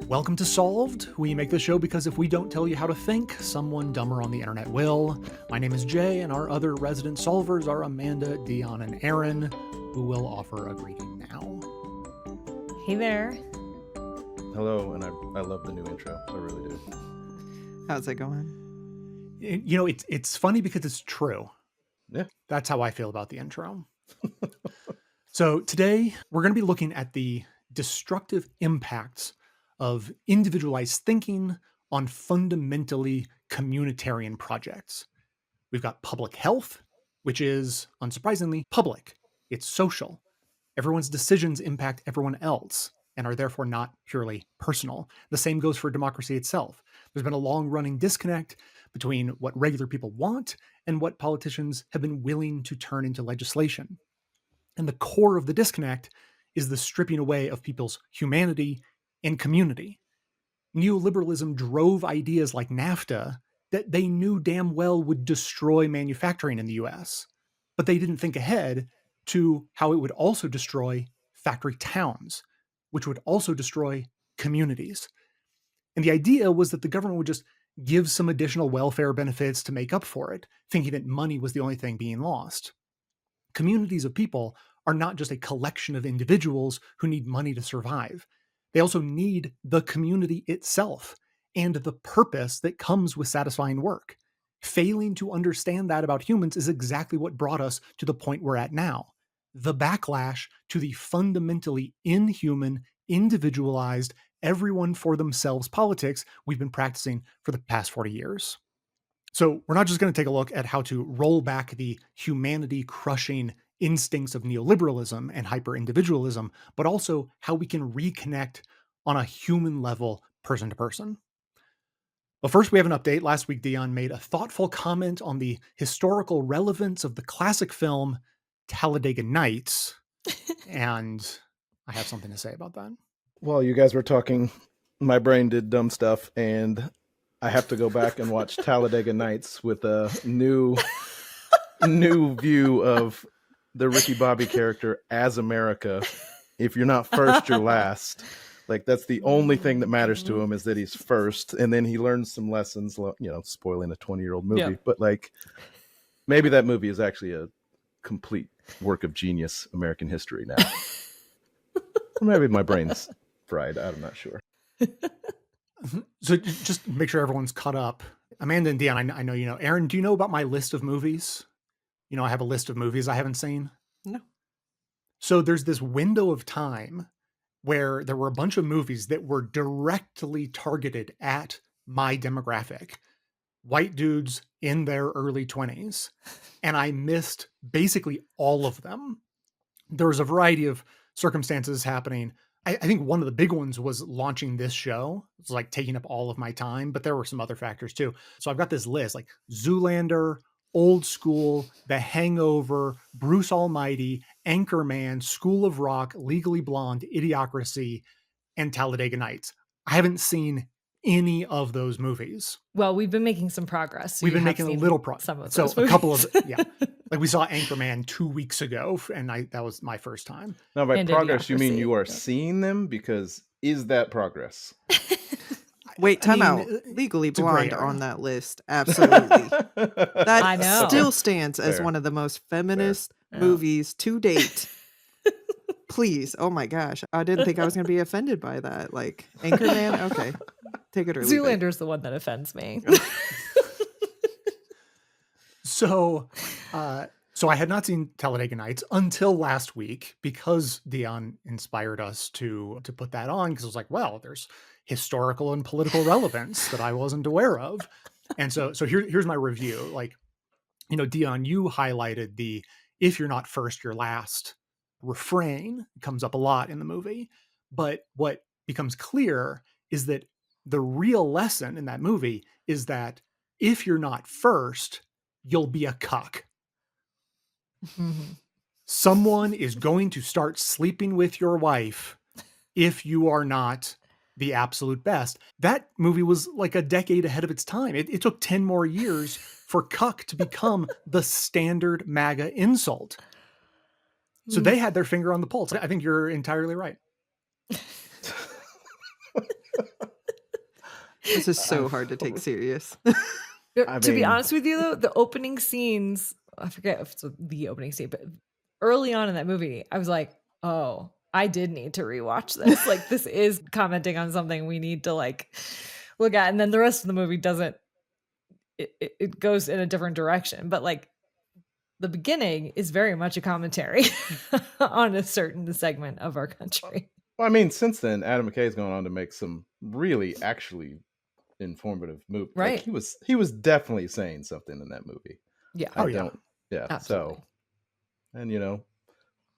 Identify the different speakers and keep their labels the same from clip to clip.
Speaker 1: Welcome to Solved. We make this show because if we don't tell you how to think, someone dumber on the internet will. My name is Jay, and our other resident solvers are Amanda, Deon, and Erin, who will offer a greeting now.
Speaker 2: Hey there.
Speaker 3: Hello, and I love the new intro. I really do.
Speaker 4: How's it going?
Speaker 1: You know, it's funny because it's true.
Speaker 3: Yeah.
Speaker 1: That's how I feel about the intro. So today, we're going to be looking at the destructive impacts of individualized thinking on fundamentally communitarian projects. We've got public health, which is, unsurprisingly, public. It's social. Everyone's decisions impact everyone else and are therefore not purely personal. The same goes for democracy itself. There's been a long-running disconnect between what regular people want and what politicians have been willing to turn into legislation. And the core of the disconnect is the stripping away of people's humanity and community. Neoliberalism drove ideas like NAFTA that they knew damn well would destroy manufacturing in the US, but they didn't think ahead to how it would also destroy factory towns, which would also destroy communities. And the idea was that the government would just give some additional welfare benefits to make up for it, thinking that money was the only thing being lost. Communities of people are not just a collection of individuals who need money to survive. They also need the community itself and the purpose that comes with satisfying work. Failing to understand that about humans is exactly what brought us to the point we're at now. The backlash to the fundamentally inhuman, individualized, everyone for themselves politics we've been practicing for the past 40 years. So we're not just going to take a look at how to roll back the humanity-crushing instincts of neoliberalism and hyper-individualism, but also how we can reconnect on a human level, person to person. But first, we have an update. Last week, Deon made a thoughtful comment on the historical relevance of the classic film Talladega Nights, and I have something to say about that.
Speaker 3: While you guys were talking, my brain did dumb stuff, and I have to go back and watch Talladega Nights with a new view of the Ricky Bobby character as America. If you're not first, you're last. Like, that's the only thing that matters to him, is that he's first, and then he learns some lessons, spoiling a 20-year-old movie. Yeah. But like, maybe that movie is actually a complete work of genius American history now. Or maybe my brain's fried. I'm not sure.
Speaker 1: So just make sure everyone's caught up. Amanda and Deon, I know you know. Erin, do you know about my list of movies? You know, I have a list of movies I haven't seen.
Speaker 4: No.
Speaker 1: So there's this window of time where there were a bunch of movies that were directly targeted at my demographic. White dudes in their early 20s. And I missed basically all of them. There was a variety of circumstances happening. I think one of the big ones was launching this show. It's like taking up all of my time, but there were some other factors too. So I've got this list like Zoolander, Old School, The Hangover, Bruce Almighty, Anchorman, School of Rock, Legally Blonde, Idiocracy, and Talladega Nights. I haven't seen any of those movies.
Speaker 2: Well, we've been making some progress.
Speaker 1: We've been making a little progress.
Speaker 2: Some of
Speaker 1: so
Speaker 2: those
Speaker 1: a
Speaker 2: movies.
Speaker 1: couple of, yeah. Like we saw Anchorman 2 weeks ago, and that was my first time.
Speaker 3: Now, by
Speaker 2: And
Speaker 3: progress, you mean
Speaker 2: Idiocracy.
Speaker 3: you are seeing them? Because is that progress?
Speaker 4: Wait, time out. Legally Blonde on that list. Absolutely. That
Speaker 2: I know.
Speaker 4: still stands as
Speaker 3: Fair.
Speaker 4: one of the most feminist
Speaker 1: Fair.
Speaker 4: movies to date. Please. Oh my gosh. I didn't think I was going to be offended by that. Like, Anchorman? Okay. Take it or leave it.
Speaker 2: Zoolander's the one that offends me.
Speaker 1: So I had not seen Talladega Nights until last week because Deon inspired us to put that on, because I was like, well, there's historical and political relevance that I wasn't aware of. And so here's my review. Like, you know, Deon, you highlighted the "if you're not first, you're last" refrain. It comes up a lot in the movie. But what becomes clear is that the real lesson in that movie is that if you're not first, you'll be a cuck.
Speaker 2: Mhm.
Speaker 1: Someone is going to start sleeping with your wife if you are not the absolute best. That movie was like a decade ahead of its time. It took 10 more years for cuck to become the standard MAGA insult. So they had their finger on the pulse. I think you're entirely right.
Speaker 4: This is so hard to take serious.
Speaker 3: I
Speaker 2: To be
Speaker 3: mean-
Speaker 2: honest with you, though, the opening scenes, I forget if it's the opening scene, but early on in that movie, I was like, oh, I did need to rewatch this. Like, this is commenting on something we need to like look at. And then the rest of the movie doesn't, it goes in a different direction. But like, the beginning is very much a commentary on a certain segment of our country.
Speaker 3: Well, I mean, since then, Adam McKay's gone on to make some really actually informative movies.
Speaker 2: Right.
Speaker 3: Like, he was definitely saying something in that movie.
Speaker 2: Yeah.
Speaker 3: I
Speaker 1: Oh, yeah.
Speaker 3: don't. Yeah.
Speaker 2: Absolutely.
Speaker 3: So, and you know,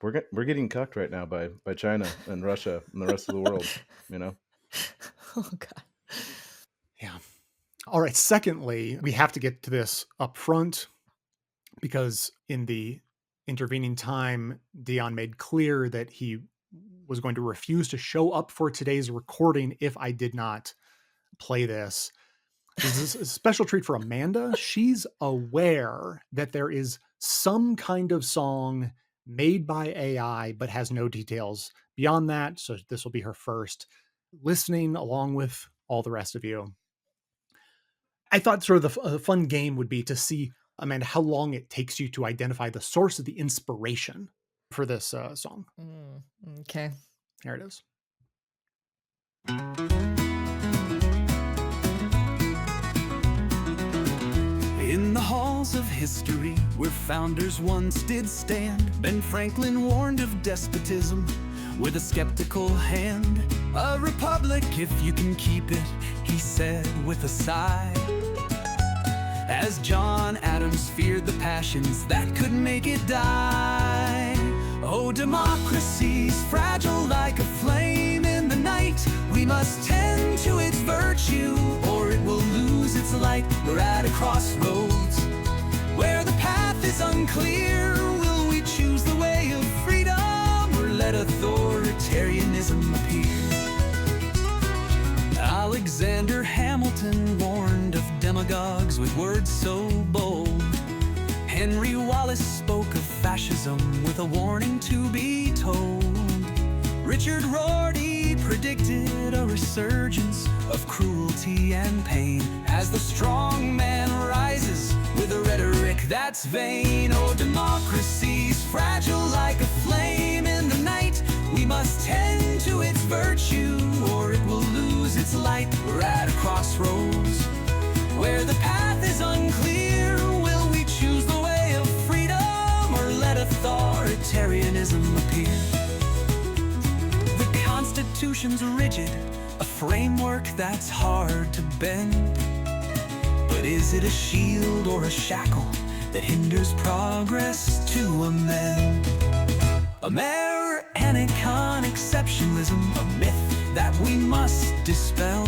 Speaker 3: we're getting cucked right now by China and Russia and the rest of the world. You know.
Speaker 2: Oh, God.
Speaker 1: Yeah. All right. Secondly, we have to get to this up front because in the intervening time, Deon made clear that he was going to refuse to show up for today's recording if I did not play this. This is a special treat for Amanda. She's aware that there is some kind of song made by AI, but has no details beyond that. So this will be her first listening along with all the rest of you. I thought sort of the fun game would be to see, Amanda, how long it takes you to identify the source of the inspiration for this song.
Speaker 2: Okay.
Speaker 1: Here it is.
Speaker 5: In the halls of history, where founders once did stand, Ben Franklin warned of despotism with a skeptical hand. A republic, if you can keep it, he said with a sigh. As John Adams feared the passions that could make it die. Oh, democracy's fragile like a flame in the night. We must tend to its virtue, or it will lose its light. We're at a crossroads where the path is unclear. Will we choose the way of freedom, or let authoritarianism appear? Alexander Hamilton warned of demagogues with words so bold. Henry Wallace spoke of fascism with a warning to be told. Richard Rorty predicted a resurgence of cruelty and pain as the strong man rises with a rhetoric that's vain. Oh, democracy's fragile like a flame in the night. We must tend to its virtue, or it will lose its light. We're at a crossroads where the path is unclear. Will we choose the way of freedom, or let authoritarianism appear? The Constitution's rigid, a framework that's hard to bend. But is it a shield or a shackle that hinders progress to amend? American exceptionalism, a myth that we must dispel.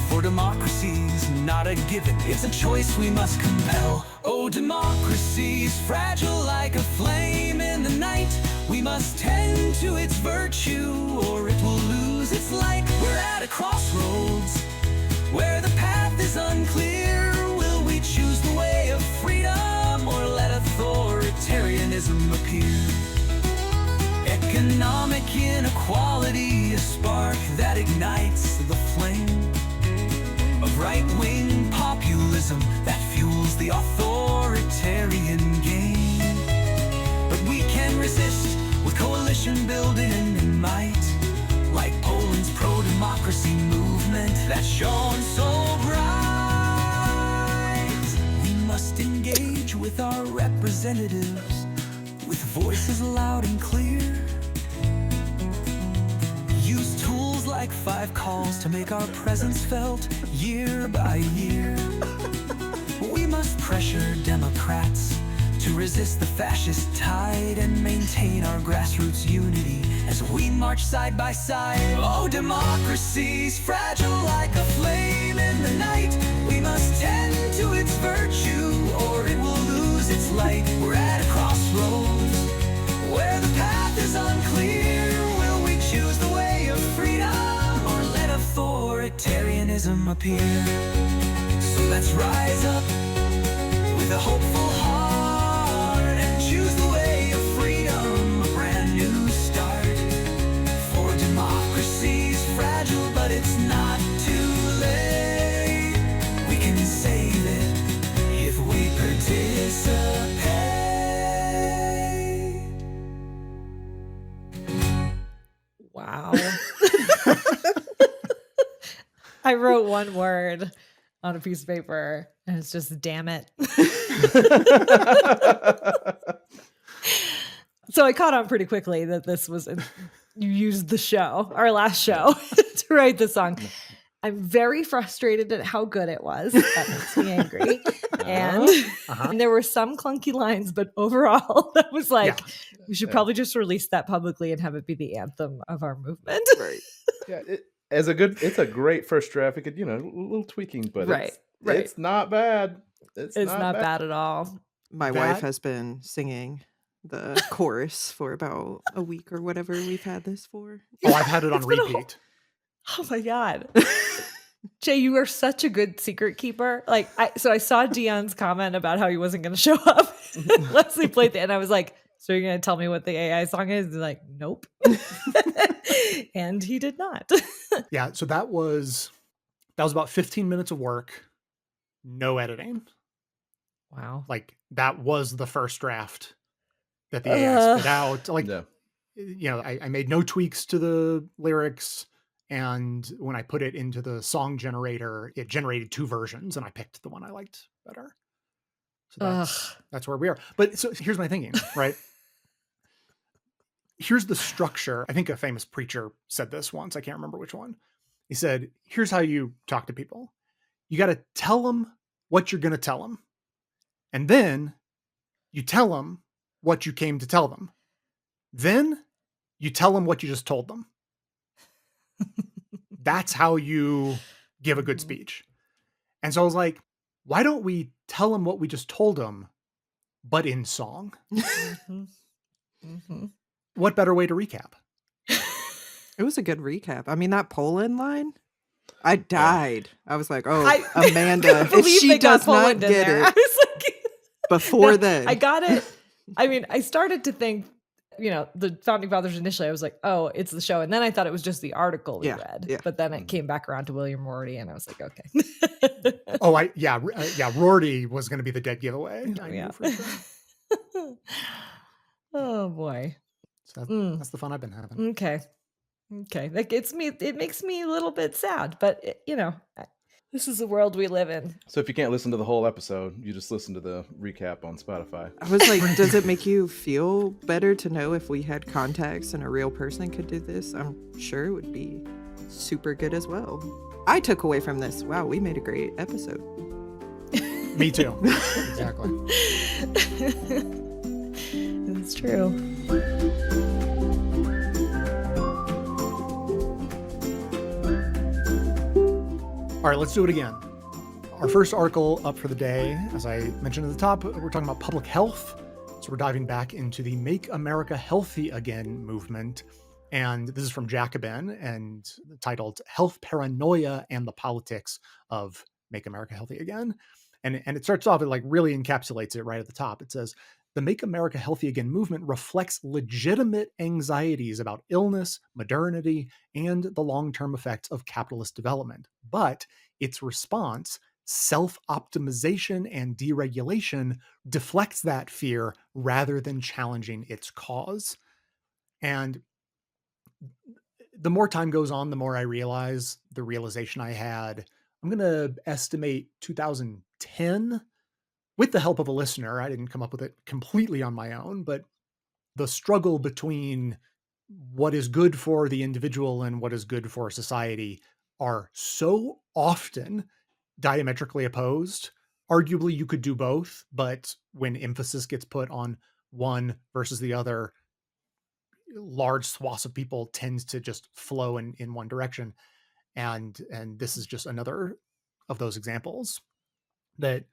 Speaker 5: For democracy's not a given, it's a choice we must compel. Oh, democracy's fragile like a flame in the night. We must tend to its virtue, or it will lose its light. We're at a crossroads where the path is unclear. Will we choose the way of freedom, or let authoritarianism appear? Economic inequality, a spark that ignites the flame of right-wing populism that fuels the authoritarian game. But we can resist with coalition building in might, like Poland's pro-democracy movement that shone so bright. We must engage with our representatives with voices loud and clear. Use tools like 5 calls to make our presence felt year by year. We must pressure Democrats to resist the fascist tide and maintain our grassroots unity as we march side by side. Oh, democracy's fragile like a flame in the night. We must tend to its virtue, or it will lose its light. We're at a crossroads where the path is unclear. Will we choose the way of freedom, or let authoritarianism appear? So let's rise up with a hopeful heart and choose the way of freedom, a brand new start. For democracy's fragile, but it's not too
Speaker 2: Wow. I wrote one word on a piece of paper and it's just damn it. So I caught on pretty quickly that this was you used the show, our last show, to write the song. I'm very frustrated at how good it was. That makes me angry. And, and there were some clunky lines, but overall, that was like, we should probably just release that publicly and have it be the anthem of our movement.
Speaker 4: Right.
Speaker 3: Yeah, it's a great first draft. It could, a little tweaking, but it's not bad. It's
Speaker 2: not bad at all.
Speaker 4: My wife has been singing the chorus for about a week or whatever we've had this for.
Speaker 1: Oh, I've had it on repeat.
Speaker 2: Oh my God. Jay, you are such a good secret keeper. Like, so I saw Deon's comment about how he wasn't going to show up. Leslie played and I was like, so you're going to tell me what the AI song is? He's like, nope. And he did not.
Speaker 1: Yeah. So that was about 15 minutes of work. No editing.
Speaker 2: Wow.
Speaker 1: Like that was the first draft that the AI spit out. Like, I made no tweaks to the lyrics. And when I put it into the song generator, it generated 2 versions and I picked the one I liked better. So that's where we are. But so here's my thinking, right? Here's the structure. I think a famous preacher said this once. I can't remember which one. He said, here's how you talk to people. You got to tell them what you're going to tell them. And then you tell them what you came to tell them. Then you tell them what you just told them. That's how you give a good speech. And so I was like, why don't we tell them what we just told them, but in song? What better way to recap?
Speaker 4: It was a good recap. I mean, that Poland line, I died. I was like, oh, Amanda, if she does not get it,
Speaker 2: I was like,
Speaker 4: before then.
Speaker 2: I got it. I mean, I started to think, the Founding Fathers initially, I was like, oh, it's the show. And then I thought it was just the article we read. Yeah. But then it came back around to William Rorty and I was like, okay.
Speaker 1: Rorty was going to be the dead giveaway. I knew for sure.
Speaker 2: Oh boy.
Speaker 1: So that's the fun I've been having.
Speaker 2: Okay. That gets me, it makes me a little bit sad, but this is the world we live in.
Speaker 3: So if you can't listen to the whole episode, you just listen to the recap on Spotify.
Speaker 4: I was like, does it make you feel better to know if we had contacts and a real person could do this? I'm sure it would be super good as well. I took away from this, wow, we made a great episode.
Speaker 1: Me too. Exactly.
Speaker 2: It's true.
Speaker 1: All right, let's do it again. Our first article up for the day, as I mentioned at the top, we're talking about public health. So we're diving back into the Make America Healthy Again movement. And this is from Jacobin and titled Health Paranoia and the Politics of Make America Healthy Again. And it starts off, it like really encapsulates it right at the top. It says, the Make America Healthy Again movement reflects legitimate anxieties about illness, modernity, and the long-term effects of capitalist development. But its response, self-optimization and deregulation, deflects that fear rather than challenging its cause. And the more time goes on, the more I realize the realization I had. I'm going to estimate 2010. With the help of a listener, I didn't come up with it completely on my own, but the struggle between what is good for the individual and what is good for society are so often diametrically opposed. Arguably, you could do both, but when emphasis gets put on one versus the other, large swaths of people tends to just flow in one direction. And this is just another of those examples that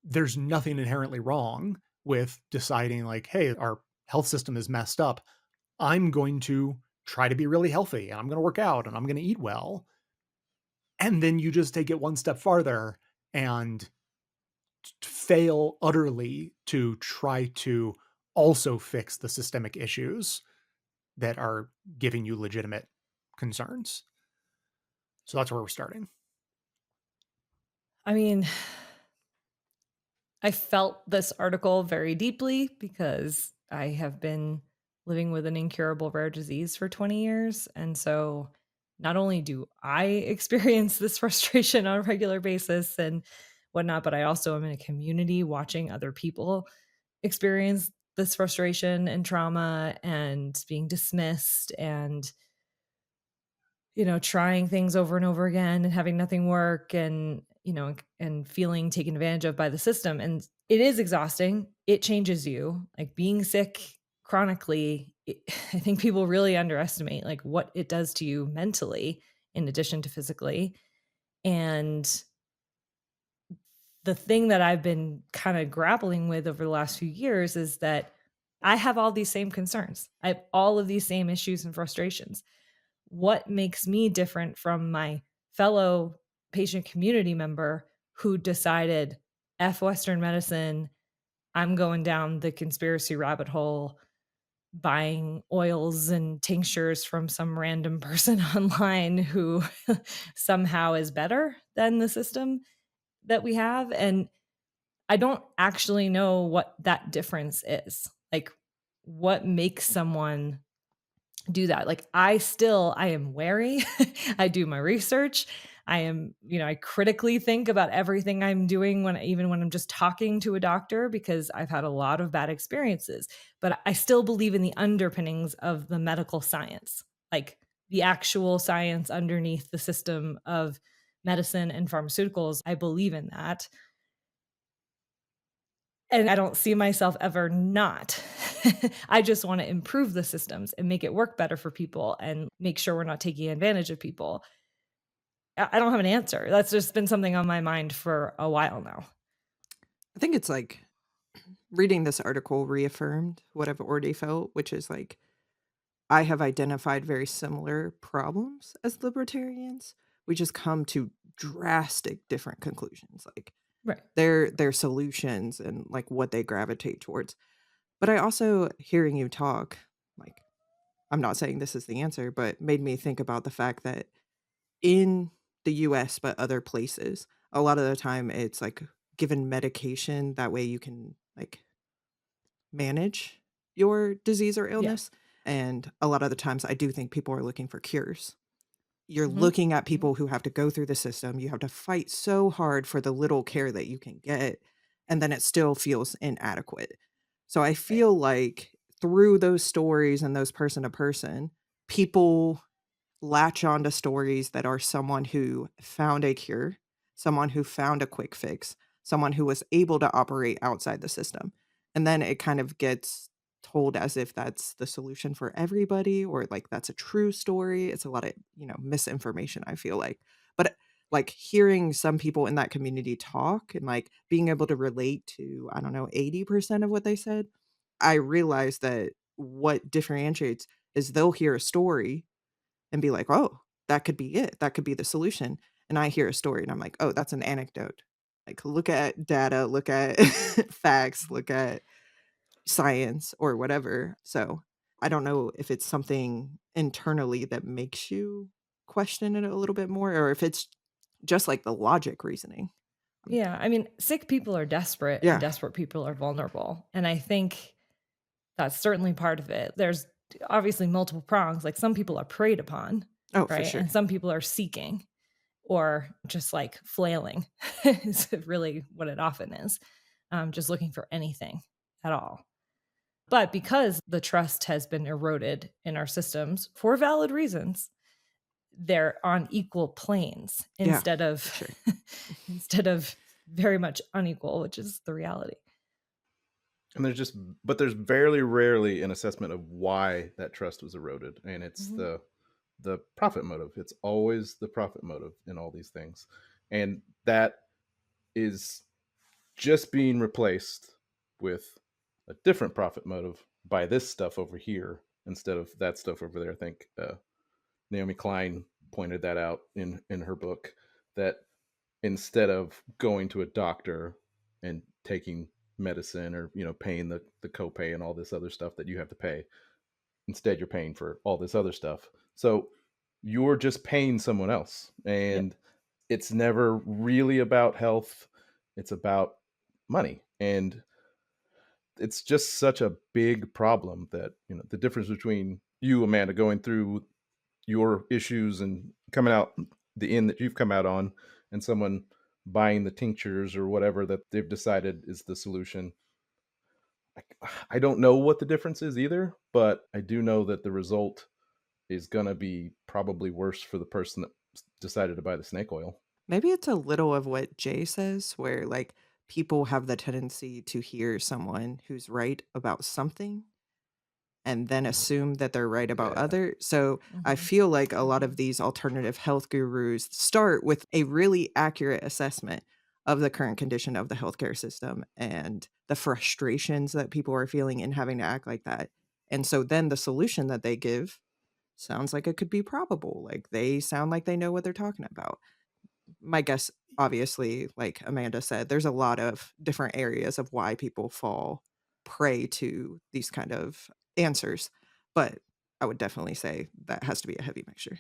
Speaker 1: there's nothing inherently wrong with deciding like, hey, our health system is messed up. I'm going to try to be really healthy and I'm going to work out and I'm going to eat well. And then you just take it one step farther and fail utterly to try to also fix the systemic issues that are giving you legitimate concerns. So that's where we're starting.
Speaker 2: I mean, I felt this article very deeply because I have been living with an incurable rare disease for 20 years. And so not only do I experience this frustration on a regular basis and whatnot, but I also am in a community watching other people experience this frustration and trauma and being dismissed and, trying things over and over again and having nothing work and, and feeling taken advantage of by the system. And it is exhausting. It changes you. Like being sick chronically, I think people really underestimate like what it does to you mentally in addition to physically. And the thing that I've been kind of grappling with over the last few years is that I have all these same concerns. I have all of these same issues and frustrations. What makes me different from my fellow patient community member who decided F Western medicine, I'm going down the conspiracy rabbit hole, buying oils and tinctures from some random person online who somehow is better than the system that we have. And I don't actually know what that difference is. Like, what makes someone do that? Like, I am wary. I do my research. I critically think about everything I'm doing even when I'm just talking to a doctor, because I've had a lot of bad experiences, but I still believe in the underpinnings of the medical science, like the actual science underneath the system of medicine and pharmaceuticals. I believe in that. And I don't see myself ever not. I just want to improve the systems and make it work better for people and make sure we're not taking advantage of people. I don't have an answer. That's just been something on my mind for a while now.
Speaker 4: I think it's like reading this article reaffirmed what I've already felt, which is like I have identified very similar problems as libertarians. We just come to drastic different conclusions, like
Speaker 2: Right.
Speaker 4: their solutions and like what they gravitate towards. But I also, hearing you talk, like, I'm not saying this is the answer, but made me think about the fact that in the US, but other places, a lot of the time it's like given medication. That way you can like manage your disease or
Speaker 2: Yeah.
Speaker 4: illness. And a lot of the times I do think people are looking for cures. You're
Speaker 2: Mhm.
Speaker 4: looking at people who have to go through the system. You have to fight so hard for the little care that you can get, and then it still feels inadequate. So I feel like through those stories and those person to person, people latch on to stories that are someone who found a cure, someone who found a quick fix, someone who was able to operate outside the system. And then it kind of gets told as if that's the solution for everybody or like that's a true story. It's a lot of, misinformation, I feel like. But like hearing some people in that community talk and like being able to relate to, I don't know, 80% of what they said, I realized that what differentiates is they'll hear a story and be like, "Oh, that could be it. That could be the solution." And I hear a story and I'm like, "Oh, that's an anecdote." Like look at data, look at facts, look at science or whatever. So, I don't know if it's something internally that makes you question it a little bit more or if it's just like the logic reasoning.
Speaker 2: Yeah. I mean, sick people are desperate
Speaker 4: Yeah.
Speaker 2: and desperate people are vulnerable. And I think that's certainly part of it. There's obviously multiple prongs. Like some people are preyed upon,
Speaker 4: Oh, for
Speaker 2: right?
Speaker 4: sure.
Speaker 2: And some people are seeking or just like flailing is really what it often is. Just looking for anything at all. But because the trust has been eroded in our systems for valid reasons, they're on equal planes
Speaker 4: Yeah,
Speaker 2: instead of
Speaker 4: sure.
Speaker 2: instead of very much unequal, which is the reality.
Speaker 3: And there's very rarely an assessment of why that trust was eroded. And it's the profit motive. It's always the profit motive in all these things. And that is just being replaced with a different profit motive by this stuff over here instead of that stuff over there. I think Naomi Klein pointed that out in her book, that instead of going to a doctor and taking medicine or paying the copay and all this other stuff that you have to pay, instead you're paying for all this other stuff. So you're just paying someone else, and it's never really about health. It's about money. And it's just such a big problem that, the difference between you, Amanda, going through your issues and coming out the end that you've come out on, and someone buying the tinctures or whatever that they've decided is the solution. I don't know what the difference is either, but I do know that the result is going to be probably worse for the person that decided to buy the snake oil.
Speaker 4: Maybe it's a little of what Jay says, where like people have the tendency to hear someone who's right about something and then assume that they're right about
Speaker 3: Yeah.
Speaker 4: other. So I feel like a lot of these alternative health gurus start with a really accurate assessment of the current condition of the healthcare system and the frustrations that people are feeling in having to act like that. And so then the solution that they give sounds like it could be probable. Like they sound like they know what they're talking about. My guess, obviously, like Amanda said, there's a lot of different areas of why people fall prey to these kind of answers. But I would definitely say that has to be a heavy mixture.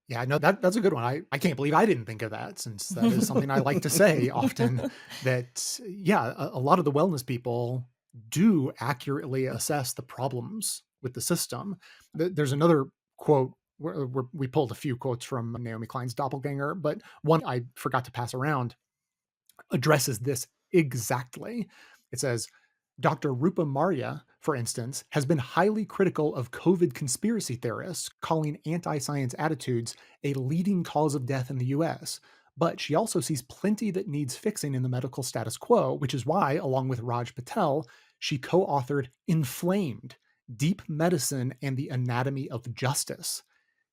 Speaker 1: Yeah, no, that's a good one. I can't believe I didn't think of that, since that is something I like to say often, that, yeah, a lot of the wellness people do accurately assess the problems with the system. There's another quote where we pulled a few quotes from Naomi Klein's Doppelganger, but one I forgot to pass around addresses this exactly. It says, Dr. Rupa Marya, for instance, has been highly critical of COVID conspiracy theorists, calling anti-science attitudes a leading cause of death in the US. But she also sees plenty that needs fixing in the medical status quo, which is why, along with Raj Patel, she co-authored Inflamed: Deep Medicine and the Anatomy of Justice.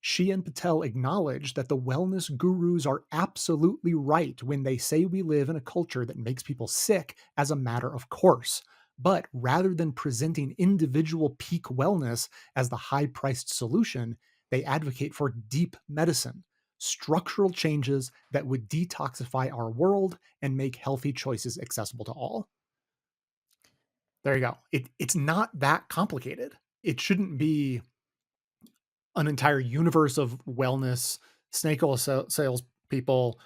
Speaker 1: She and Patel acknowledge that the wellness gurus are absolutely right when they say we live in a culture that makes people sick as a matter of course. But rather than presenting individual peak wellness as the high priced solution, they advocate for deep medicine, structural changes that would detoxify our world and make healthy choices accessible to all. There you go. It's not that complicated. It shouldn't be an entire universe of wellness snake oil sales people,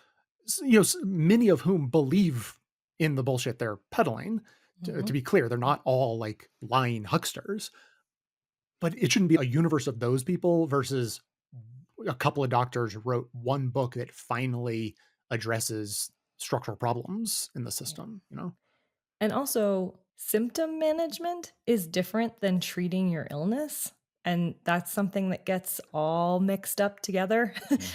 Speaker 1: many of whom believe in the bullshit they're peddling. To be clear, they're not all like lying hucksters, but it shouldn't be a universe of those people versus a couple of doctors wrote one book that finally addresses structural problems in the system.
Speaker 2: And also, symptom management is different than treating your illness. And that's something that gets all mixed up together.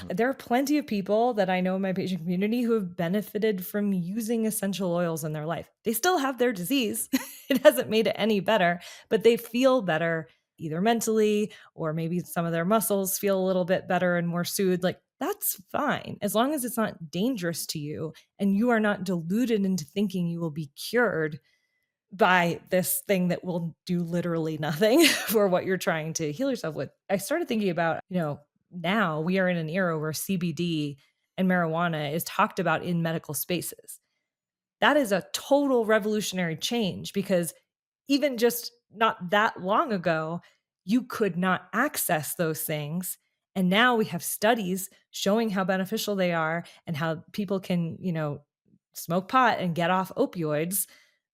Speaker 2: There are plenty of people that I know in my patient community who have benefited from using essential oils in their life. They still have their disease. It hasn't made it any better, but they feel better either mentally or maybe some of their muscles feel a little bit better and more soothed. Like, that's fine as long as it's not dangerous to you and you are not deluded into thinking you will be cured by this thing that will do literally nothing for what you're trying to heal yourself with. I started thinking about, now we are in an era where CBD and marijuana is talked about in medical spaces. That is a total revolutionary change because even just not that long ago, you could not access those things. And now we have studies showing how beneficial they are and how people can, smoke pot and get off opioids.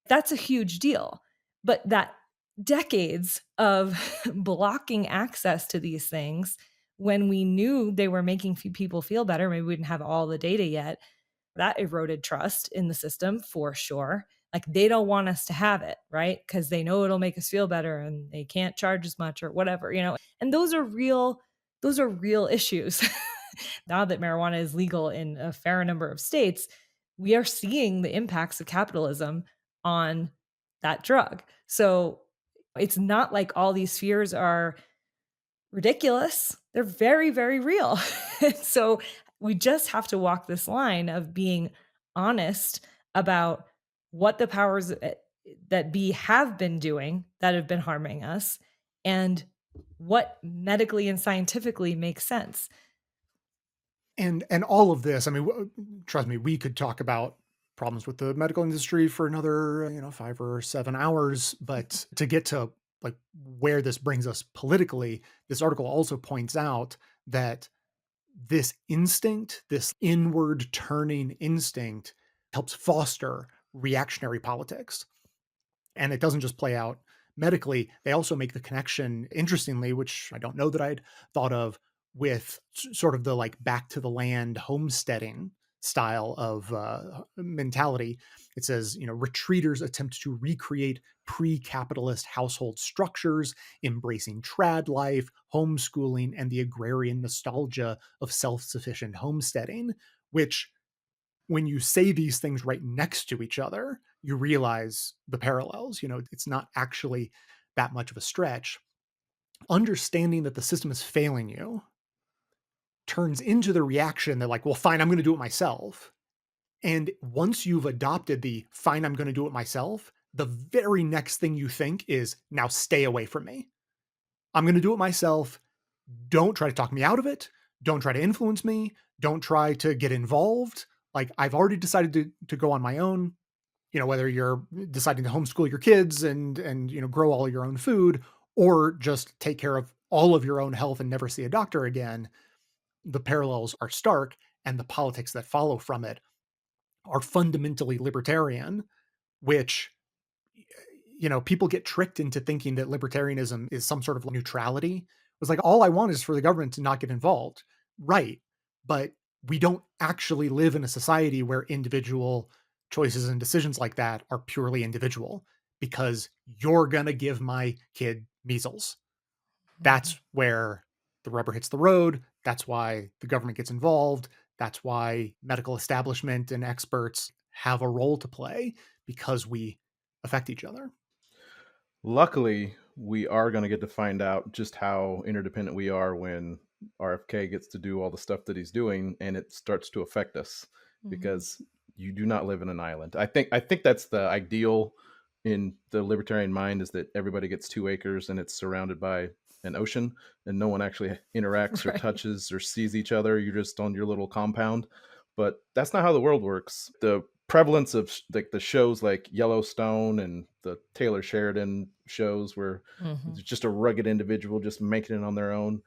Speaker 2: That's a huge deal. But that decades of blocking access to these things when we knew they were making people feel better, maybe we didn't have all the data yet, that eroded trust in the system for sure. Like they don't want us to have it, right? Because they know it'll make us feel better and they can't charge as much or whatever, And those are real issues. Now that marijuana is legal in a fair number of states, we are seeing the impacts of capitalism on that drug. So it's not like all these fears are ridiculous. They're very, very real. So we just have to walk this line of being honest about what the powers that be have been doing that have been harming us and what medically and scientifically makes sense.
Speaker 1: And all of this, I mean, trust me, we could talk about problems with the medical industry for another 5 or 7 hours, but to get to like where this brings us politically, this article also points out that this instinct, this inward turning instinct, helps foster reactionary politics. And it doesn't just play out medically. They also make the connection, interestingly, which I don't know that I'd thought of, with sort of the like back to the land homesteading style of mentality. It says, retreaters attempt to recreate pre-capitalist household structures, embracing trad life, homeschooling, and the agrarian nostalgia of self-sufficient homesteading, which when you say these things right next to each other, you realize the parallels. It's not actually that much of a stretch. Understanding that the system is failing you turns into the reaction that, like, well, fine, I'm going to do it myself. And once you've adopted the fine, I'm going to do it myself, the very next thing you think is, now stay away from me. I'm going to do it myself. Don't try to talk me out of it. Don't try to influence me. Don't try to get involved. Like, I've already decided to go on my own. Whether you're deciding to homeschool your kids and grow all your own food, or just take care of all of your own health and never see a doctor again, the parallels are stark, and the politics that follow from it are fundamentally libertarian, which, people get tricked into thinking that libertarianism is some sort of neutrality. It was like, all I want is for the government to not get involved. Right. But we don't actually live in a society where individual choices and decisions like that are purely individual, because you're going to give my kid measles. That's where the rubber hits the road. That's why the government gets involved. That's why medical establishment and experts have a role to play, because we affect each other.
Speaker 3: Luckily, we are going to get to find out just how interdependent we are when RFK gets to do all the stuff that he's doing, and it starts to affect us, because you do not live in an island. I think that's the ideal in the libertarian mind, is that everybody gets 2 acres and it's surrounded by an ocean, and no one actually interacts or touches or sees each other. You're just on your little compound. But that's not how the world works. The prevalence of like the shows like Yellowstone and the Taylor Sheridan shows, where it's just a rugged individual just making it on their own,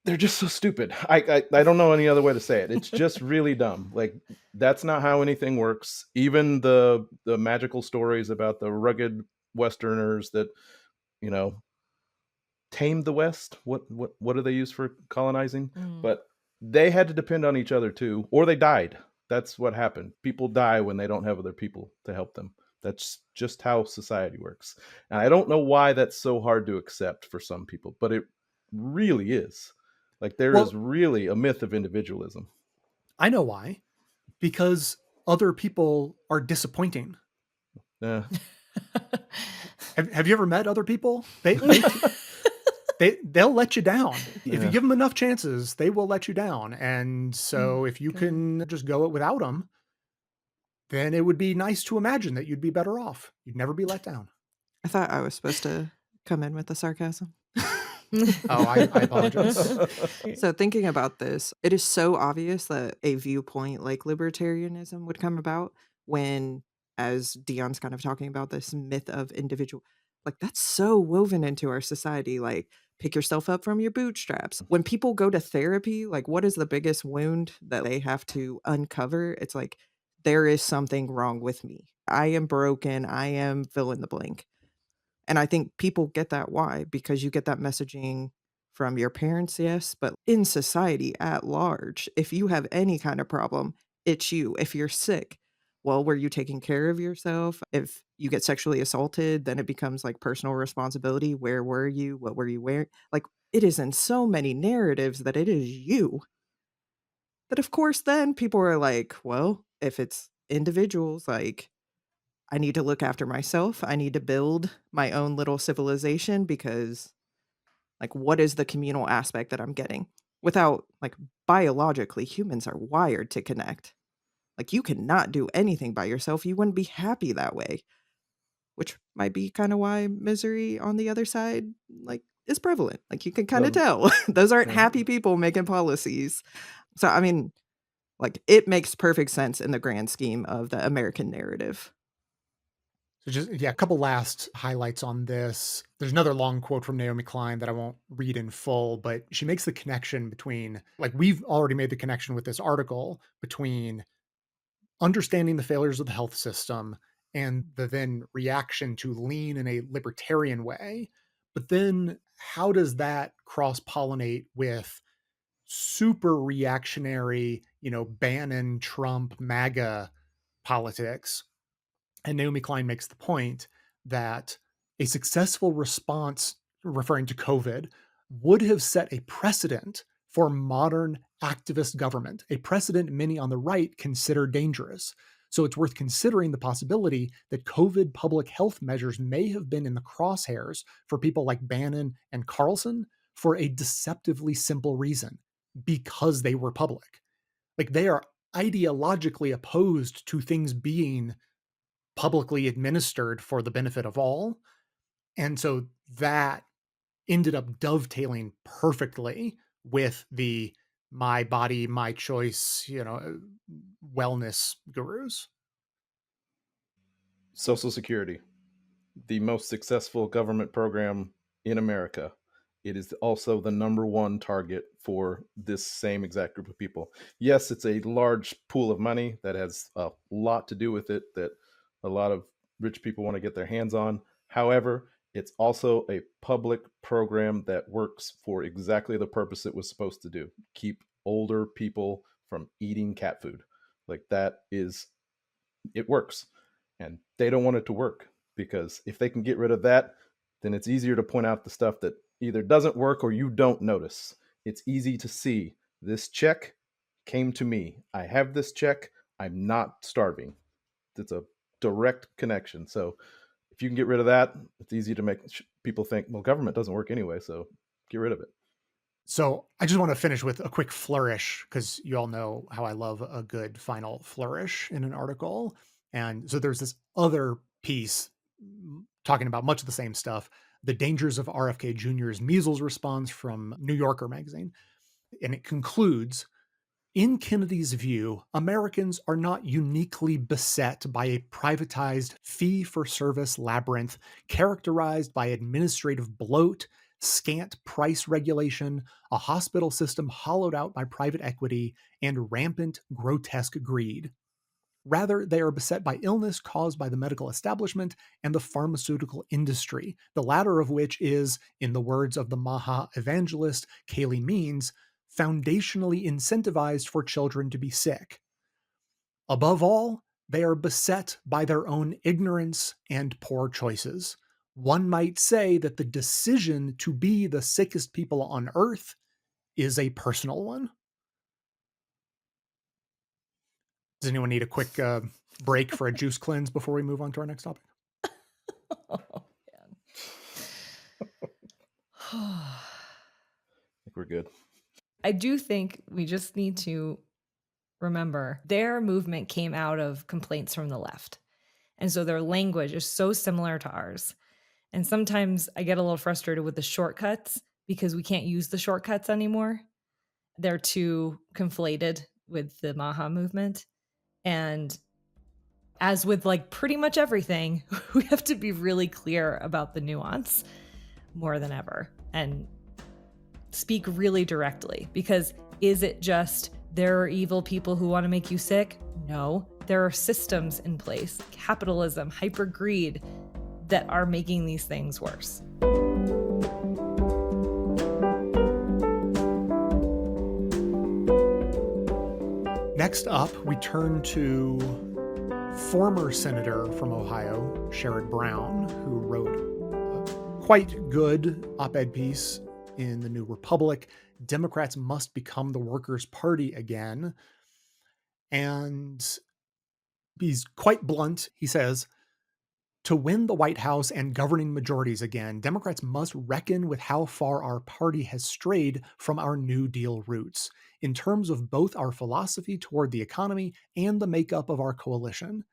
Speaker 3: they're just so stupid. I don't know any other way to say it. It's just really dumb. Like, that's not how anything works. Even the magical stories about the rugged Westerners that, tamed the West. What do they use for colonizing? But they had to depend on each other too, or they died. That's what happened. People die when they don't have other people to help them. That's just how society works. And I don't know why that's so hard to accept for some people, but it really is. Like, there is really a myth of individualism.
Speaker 1: I know why. Because other people are disappointing.
Speaker 3: Yeah.
Speaker 1: Have you ever met other people? They'll let you down. If you give them enough chances, they will let you down. And so if you can just go it without them, then it would be nice to imagine that you'd be better off. You'd never be let down.
Speaker 4: I thought I was supposed to come in with the sarcasm.
Speaker 1: Oh, I apologize.
Speaker 4: So thinking about this, it is so obvious that a viewpoint like libertarianism would come about when, as Deon's kind of talking about, this myth of individual, like, that's so woven into our society. Like, pick yourself up from your bootstraps. When people go to therapy, like, what is the biggest wound that they have to uncover? It's like, there is something wrong with me. I am broken. I am fill in the blank. And I think people get that. Why? Because you get that messaging from your parents, yes, but in society at large, if you have any kind of problem, it's you. If you're sick, well, were you taking care of yourself? If you get sexually assaulted, then it becomes like personal responsibility. Where were you? What were you wearing? Like, it is in so many narratives that it is you. That, of course, then people are like, well, if it's individuals, like, I need to look after myself. I need to build my own little civilization, because, like, what is the communal aspect that I'm getting? Without, like, biologically, humans are wired to connect. Like, you cannot do anything by yourself. You wouldn't be happy that way, which might be kind of why misery on the other side, like, is prevalent. Like, you can kind of tell those aren't happy people making policies. So, I mean, like, it makes perfect sense in the grand scheme of the American narrative.
Speaker 1: So just, a couple last highlights on this. There's another long quote from Naomi Klein that I won't read in full, but she makes the connection between, like, we've already made the connection with this article between understanding the failures of the health system and the then reaction to lean in a libertarian way. But then how does that cross pollinate with super reactionary, Bannon, Trump, MAGA politics? And Naomi Klein makes the point that a successful response, referring to COVID, would have set a precedent for modern activist government, a precedent many on the right consider dangerous. So it's worth considering the possibility that COVID public health measures may have been in the crosshairs for people like Bannon and Carlson for a deceptively simple reason, because they were public. Like, they are ideologically opposed to things being publicly administered for the benefit of all. And so that ended up dovetailing perfectly with the my body, my choice, wellness gurus.
Speaker 3: Social Security, the most successful government program in America. It is also the number one target for this same exact group of people. Yes, it's a large pool of money that has a lot to do with it, that a lot of rich people want to get their hands on. However, it's also a public program that works for exactly the purpose it was supposed to do: keep older people from eating cat food. Like, that is, it works. And they don't want it to work, because if they can get rid of that, then it's easier to point out the stuff that either doesn't work or you don't notice. It's easy to see, this check came to me. I have this check. I'm not starving. It's a direct connection. So if you can get rid of that, it's easy to make people think, well, government doesn't work anyway, so get rid of it.
Speaker 1: So I just want to finish with a quick flourish, because you all know how I love a good final flourish in an article. And so there's this other piece talking about much of the same stuff: the dangers of RFK Jr.'s measles response, from New Yorker magazine. And it concludes, in Kennedy's view, Americans are not uniquely beset by a privatized fee-for-service labyrinth characterized by administrative bloat, scant price regulation, a hospital system hollowed out by private equity, and rampant, grotesque greed. Rather, they are beset by illness caused by the medical establishment and the pharmaceutical industry, the latter of which is, in the words of the MAHA evangelist Kaylee Means, foundationally incentivized for children to be sick. Above all, they are beset by their own ignorance and poor choices. One might say that the decision to be the sickest people on earth is a personal one. Does anyone need a quick break for a juice cleanse before we move on to our next topic?
Speaker 2: Oh, man.
Speaker 3: I think we're good.
Speaker 2: I do think we just need to remember their movement came out of complaints from the left. And so their language is so similar to ours. And sometimes I get a little frustrated with the shortcuts, because we can't use the shortcuts anymore. They're too conflated with the MAHA movement. And as with like pretty much everything, we have to be really clear about the nuance more than ever and speak really directly. Because is it just there are evil people who want to make you sick? No, there are systems in place, capitalism, hyper greed, that are making these things worse.
Speaker 1: Next up, we turn to former senator from Ohio, Sherrod Brown, who wrote a quite good op-ed piece in the New Republic: Democrats must become the workers' party again. And he's quite blunt. He says, to win the White House and governing majorities again, Democrats must reckon with how far our party has strayed from our New Deal roots, in terms of both our philosophy toward the economy and the makeup of our coalition.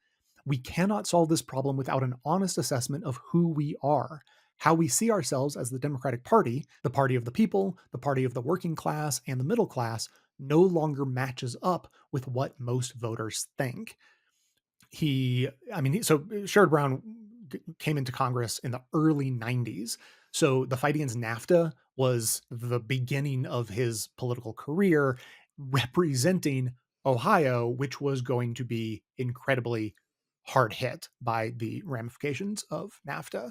Speaker 1: We cannot solve this problem without an honest assessment of who we are, how we see ourselves as the Democratic Party, the party of the people, the party of the working class and the middle class, no longer matches up with what most voters think. So Sherrod Brown came into Congress in the early 90s. So the fight against NAFTA was the beginning of his political career, representing Ohio, which was going to be incredibly hard hit by the ramifications of NAFTA.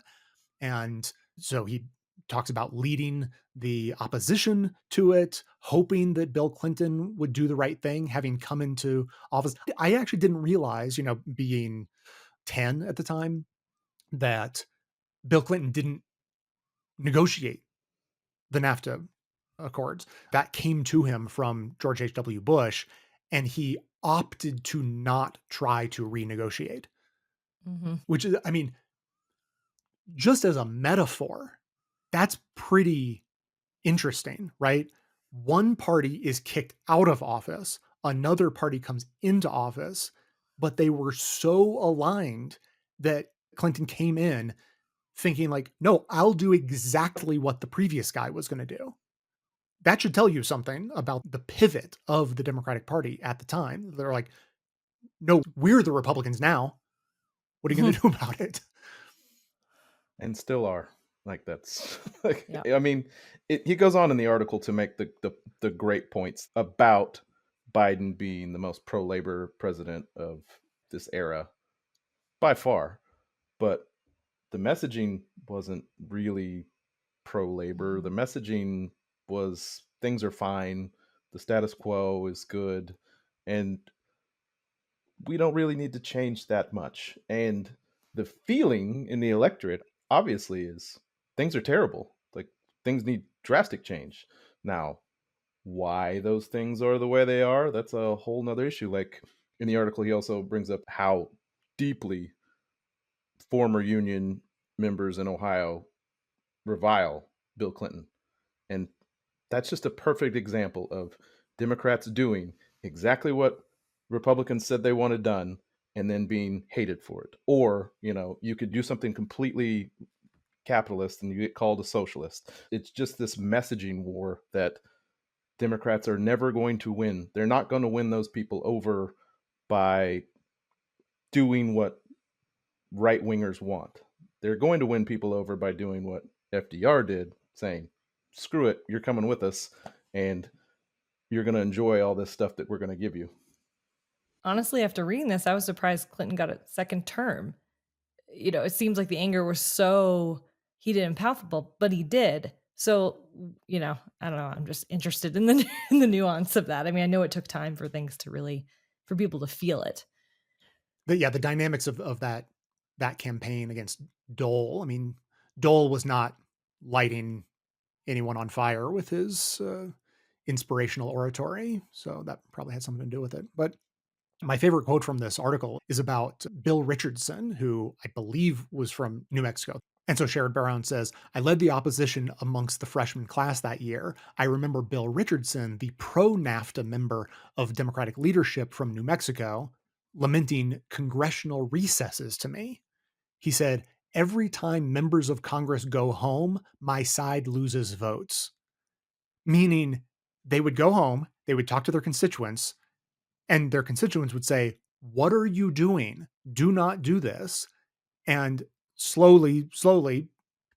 Speaker 1: And so he talks about leading the opposition to it, hoping that Bill Clinton would do the right thing, having come into office. I actually didn't realize, being 10 at the time, that Bill Clinton didn't negotiate the NAFTA accords. That came to him from George H.W. Bush, and he opted to not try to renegotiate, which is, I mean, just as a metaphor, that's pretty interesting, right? One party is kicked out of office, another party comes into office, but they were so aligned that Clinton came in thinking like, no, I'll do exactly what the previous guy was going to do. That should tell you something about the pivot of the Democratic Party at the time. They're like, no, we're the Republicans now. What are you going to do about it?
Speaker 3: And still are. Like that's like,
Speaker 2: Yeah.
Speaker 3: I mean, he goes on in the article to make the great points about Biden being the most pro-labor president of this era by far, but the messaging wasn't really pro-labor. The messaging was things are fine, the status quo is good, and we don't really need to change that much. And the feeling in the electorate obviously is things are terrible. Like things need drastic change. Now, why those things are the way they are, that's a whole nother issue. Like in the article, he also brings up how deeply former union members in Ohio revile Bill Clinton. And that's just a perfect example of Democrats doing exactly what Republicans said they wanted done and then being hated for it. Or, you could do something completely capitalist and you get called a socialist. It's just this messaging war that Democrats are never going to win. They're not going to win those people over by doing what right wingers want. They're going to win people over by doing what FDR did, saying, screw it, you're coming with us and you're going to enjoy all this stuff that we're going to give you.
Speaker 2: Honestly, after reading this, I was surprised Clinton got a second term. It seems like the anger was so heated and palpable, but he did. So, I don't know. I'm just interested in the in the nuance of that. I mean, I know it took time for things to really, for people to feel it.
Speaker 1: The dynamics of that campaign against Dole. I mean, Dole was not lighting anyone on fire with his inspirational oratory, so that probably had something to do with it. But my favorite quote from this article is about Bill Richardson, who I believe was from New Mexico. And so Sherrod Brown says, I led the opposition amongst the freshman class that year. I remember Bill Richardson, the pro-NAFTA member of Democratic leadership from New Mexico, lamenting congressional recesses to me. He said, every time members of Congress go home, my side loses votes. Meaning they would go home, they would talk to their constituents, and their constituents would say, what are you doing? Do not do this. And slowly,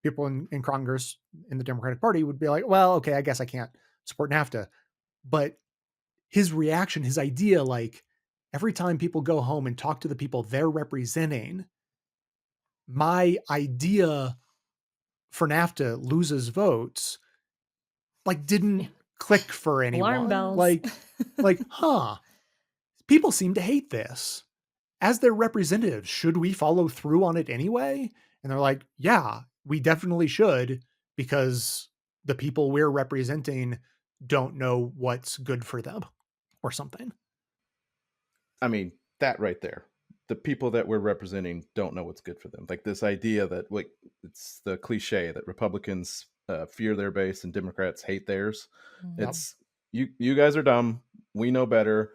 Speaker 1: people in Congress, in the Democratic Party would be like, well, okay, I guess I can't support NAFTA. But his reaction, his idea, like every time people go home and talk to the people they're representing, my idea for NAFTA loses votes, like didn't click for anyone.
Speaker 2: Alarm bells.
Speaker 1: Like, people seem to hate this. As their representatives, should we follow through on it anyway? And they're like, yeah, we definitely should, because the people we're representing don't know what's good for them or something.
Speaker 3: I mean, that right there. The people that we're representing don't know what's good for them. Like this idea that, like, it's the cliche that Republicans fear their base and Democrats hate theirs.
Speaker 2: Mhm.
Speaker 3: It's you guys are dumb. We know better.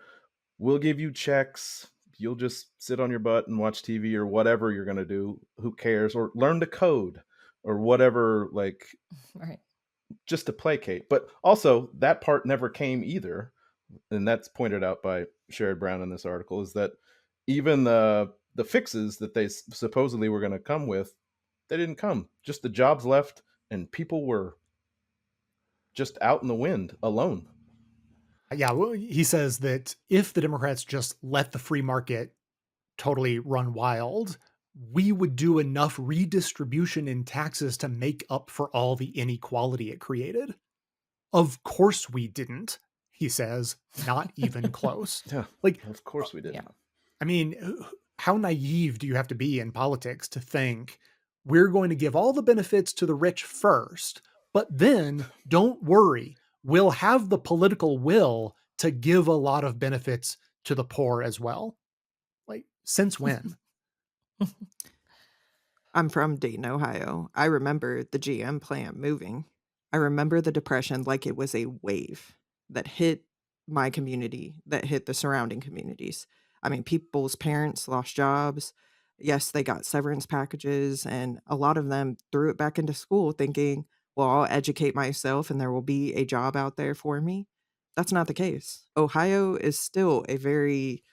Speaker 3: We'll give you checks. You'll just sit on your butt and watch TV or whatever you're going to do. Who cares? Or learn to code or whatever, like,
Speaker 2: Right.
Speaker 3: just to placate. But also, that part never came either. And that's pointed out by Sherrod Brown in this article, is that even the fixes that they supposedly were going to come with, they didn't come. Just the jobs left and people were just out in the wind alone.
Speaker 1: Yeah, well, he says that if the Democrats just let the free market totally run wild, we would do enough redistribution in taxes to make up for all the inequality it created. Of course we didn't, he says, not even close.
Speaker 3: Yeah,
Speaker 1: Like,
Speaker 3: of course we did.
Speaker 2: Yeah.
Speaker 1: I mean, how naive do you have to be in politics to think we're going to give all the benefits to the rich first, but then don't worry, we'll have the political will to give a lot of benefits to the poor as well? Like, since when?
Speaker 4: I'm from Dayton, Ohio. I remember the GM plant moving. I remember the depression like it was a wave that hit my community, that hit the surrounding communities. I mean, people's parents lost jobs. Yes, they got severance packages, and a lot of them threw it back into school thinking, well, I'll educate myself and there will be a job out there for me. That's not the case. Ohio is still a very,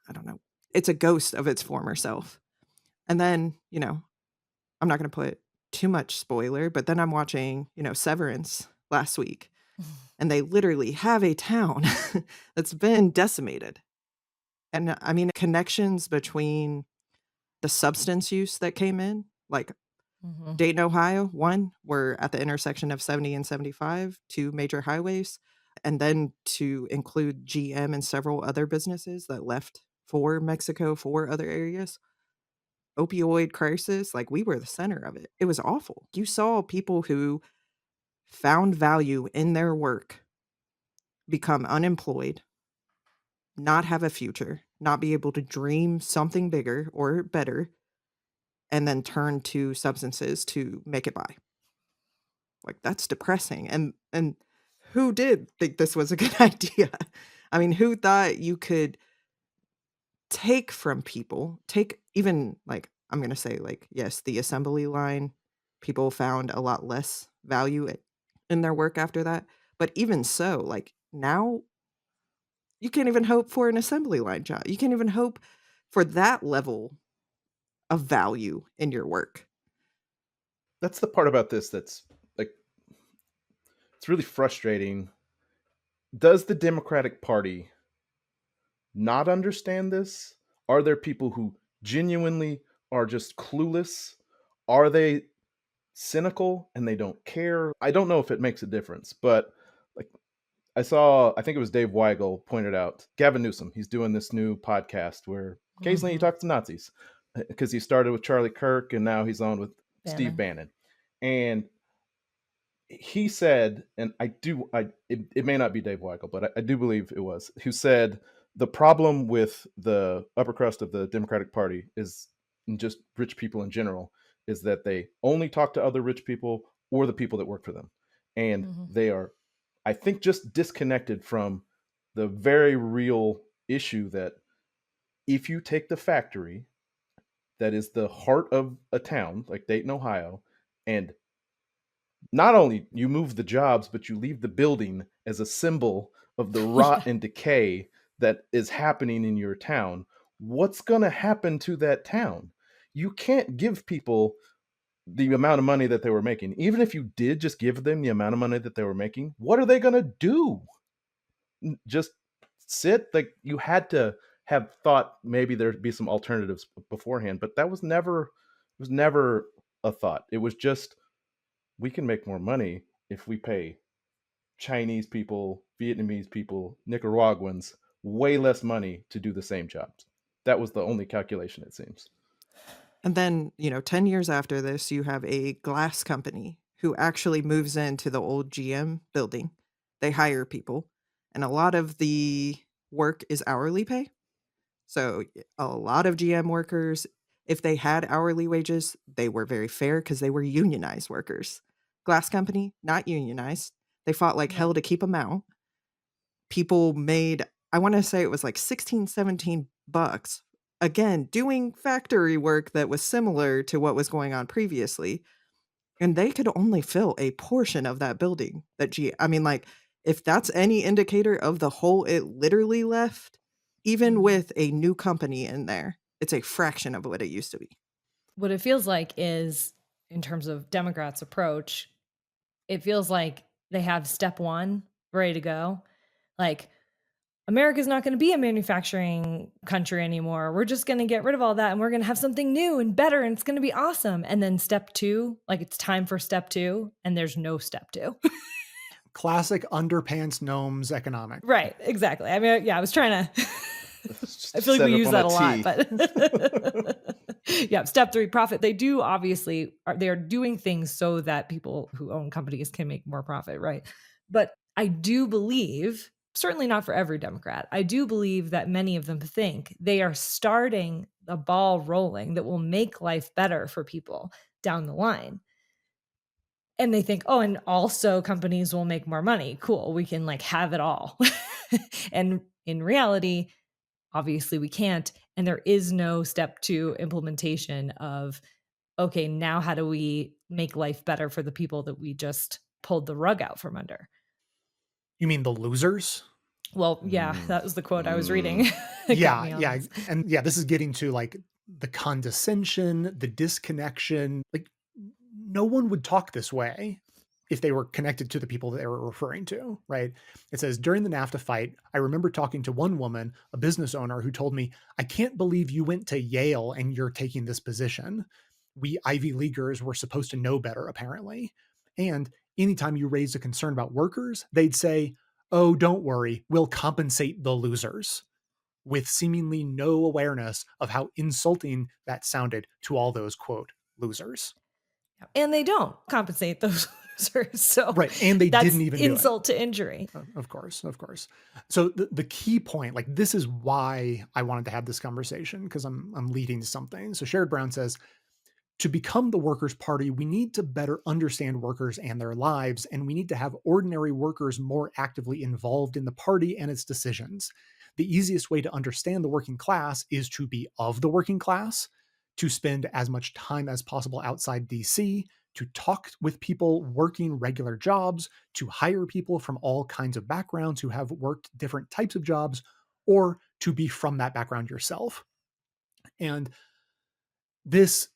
Speaker 4: I don't know, it's a ghost of its former self. And then, I'm not going to put too much spoiler, but then I'm watching, Severance last week, and they literally have a town that's been decimated. And I mean, connections between the substance use that came in, like
Speaker 2: Mhm.
Speaker 4: Dayton, Ohio, one, we're at the intersection of 70 and 75, two major highways, and then to include GM and several other businesses that left for Mexico, for other areas. Opioid crisis, like we were the center of it. It was awful. You saw people who found value in their work become unemployed, not have a future, not be able to dream something bigger or better, and then turn to substances to make it by. Like that's depressing. And who did think this was a good idea? I mean, who thought you could take from people, take even like, I'm going to say like, yes, the assembly line, people found a lot less value in their work after that. But even so, like now you can't even hope for an assembly line job. You can't even hope for that level of value in your work.
Speaker 3: That's the part about this that's like, it's really frustrating. Does the Democratic Party not understand this? Are there people who genuinely are just clueless? Are they cynical and they don't care? I don't know if it makes a difference, but like I think it was Dave Weigel pointed out, Gavin Newsom, he's doing this new podcast where occasionally he
Speaker 2: Mhm.
Speaker 3: talks to Nazis because he started with Charlie Kirk and now he's on with Steve Bannon. And he said, and it may not be Dave Weigel, but I do believe it was, who said the problem with the upper crust of the Democratic Party is, and just rich people in general, is that they only talk to other rich people or the people that work for them. And
Speaker 2: Mhm.
Speaker 3: they are, I think, just disconnected from the very real issue that if you take the factory that is the heart of a town like Dayton, Ohio, and not only you move the jobs, but you leave the building as a symbol of the rot and decay that is happening in your town, what's going to happen to that town? You can't give people the amount of money that they were making. Even if you did just give them the amount of money that they were making, what are they going to do? Just sit? Like, you had to have thought maybe there'd be some alternatives beforehand, but that was never a thought. It was just, we can make more money if we pay Chinese people, Vietnamese people, Nicaraguans way less money to do the same jobs. That was the only calculation, it seems.
Speaker 4: And then, 10 years after this, you have a glass company who actually moves into the old GM building. They hire people, and a lot of the work is hourly pay. So a lot of GM workers, if they had hourly wages, they were very fair because they were unionized workers. Glass company, not unionized. They fought like
Speaker 2: Yeah.
Speaker 4: hell to keep them out. People made, I want to say it was like 16, 17 bucks. Again, doing factory work that was similar to what was going on previously. And they could only fill a portion of that building I mean, like, if that's any indicator of the hole it literally left, even
Speaker 2: Mhm.
Speaker 4: with a new company in there, it's a fraction of what it used to be.
Speaker 2: What it feels like is, in terms of Democrats' approach, it feels like they have step one ready to go. Like, America's not going to be a manufacturing country anymore. We're just going to get rid of all that and we're going to have something new and better and it's going to be awesome. And then step 2, like it's time for step 2 and there's no step 2.
Speaker 1: Classic underpants gnomes economic.
Speaker 2: Right, exactly. I mean, yeah, I was trying to I feel like we use that a lot, but yeah, step 3, profit. They do obviously they are doing things so that people who own companies can make more profit, right? But I do believe, certainly not for every Democrat, I do believe that many of them think they are starting a ball rolling that will make life better for people down the line. And they think, oh, and also companies will make more money. Cool, we can like have it all. And in reality, obviously we can't. And there is no step 2 implementation of, okay, now how do we make life better for the people that we just pulled the rug out from under?
Speaker 1: You mean the losers?
Speaker 2: Well, yeah, that was the quote I was reading.
Speaker 1: Yeah. And yeah, this is getting to like the condescension, the disconnection. Like no one would talk this way if they were connected to the people that they were referring to, right? It says, during the NAFTA fight, I remember talking to one woman, a business owner, who told me, I can't believe you went to Yale and you're taking this position. We Ivy Leaguers were supposed to know better, apparently. And anytime you raised a concern about workers, they'd say, oh, don't worry, we'll compensate the losers, with seemingly no awareness of how insulting that sounded to all those, quote, losers.
Speaker 2: And they don't compensate those losers. So
Speaker 1: right. And they didn't even
Speaker 2: insult
Speaker 1: do it.
Speaker 2: To injury.
Speaker 1: Of course. So the key point, like this is why I wanted to have this conversation, because I'm leading to something. So Sherrod Brown says, to become the Workers' Party, we need to better understand workers and their lives, and we need to have ordinary workers more actively involved in the party and its decisions. The easiest way to understand the working class is to be of the working class, to spend as much time as possible outside DC, to talk with people working regular jobs, to hire people from all kinds of backgrounds who have worked different types of jobs, or to be from that background yourself. And this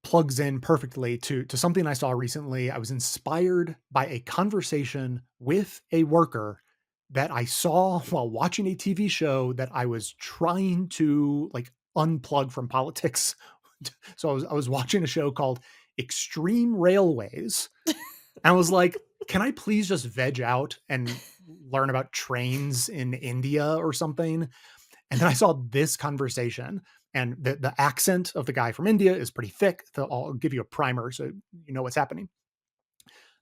Speaker 1: plugs in perfectly to something I saw recently. I was inspired by a conversation with a worker that I saw while watching a TV show that I was trying to like unplug from politics. So I was watching a show called Extreme Railways. And I was like, can I please just veg out and learn about trains in India or something? And then I saw this conversation, and the accent of the guy from India is pretty thick. So I'll give you a primer so you know what's happening.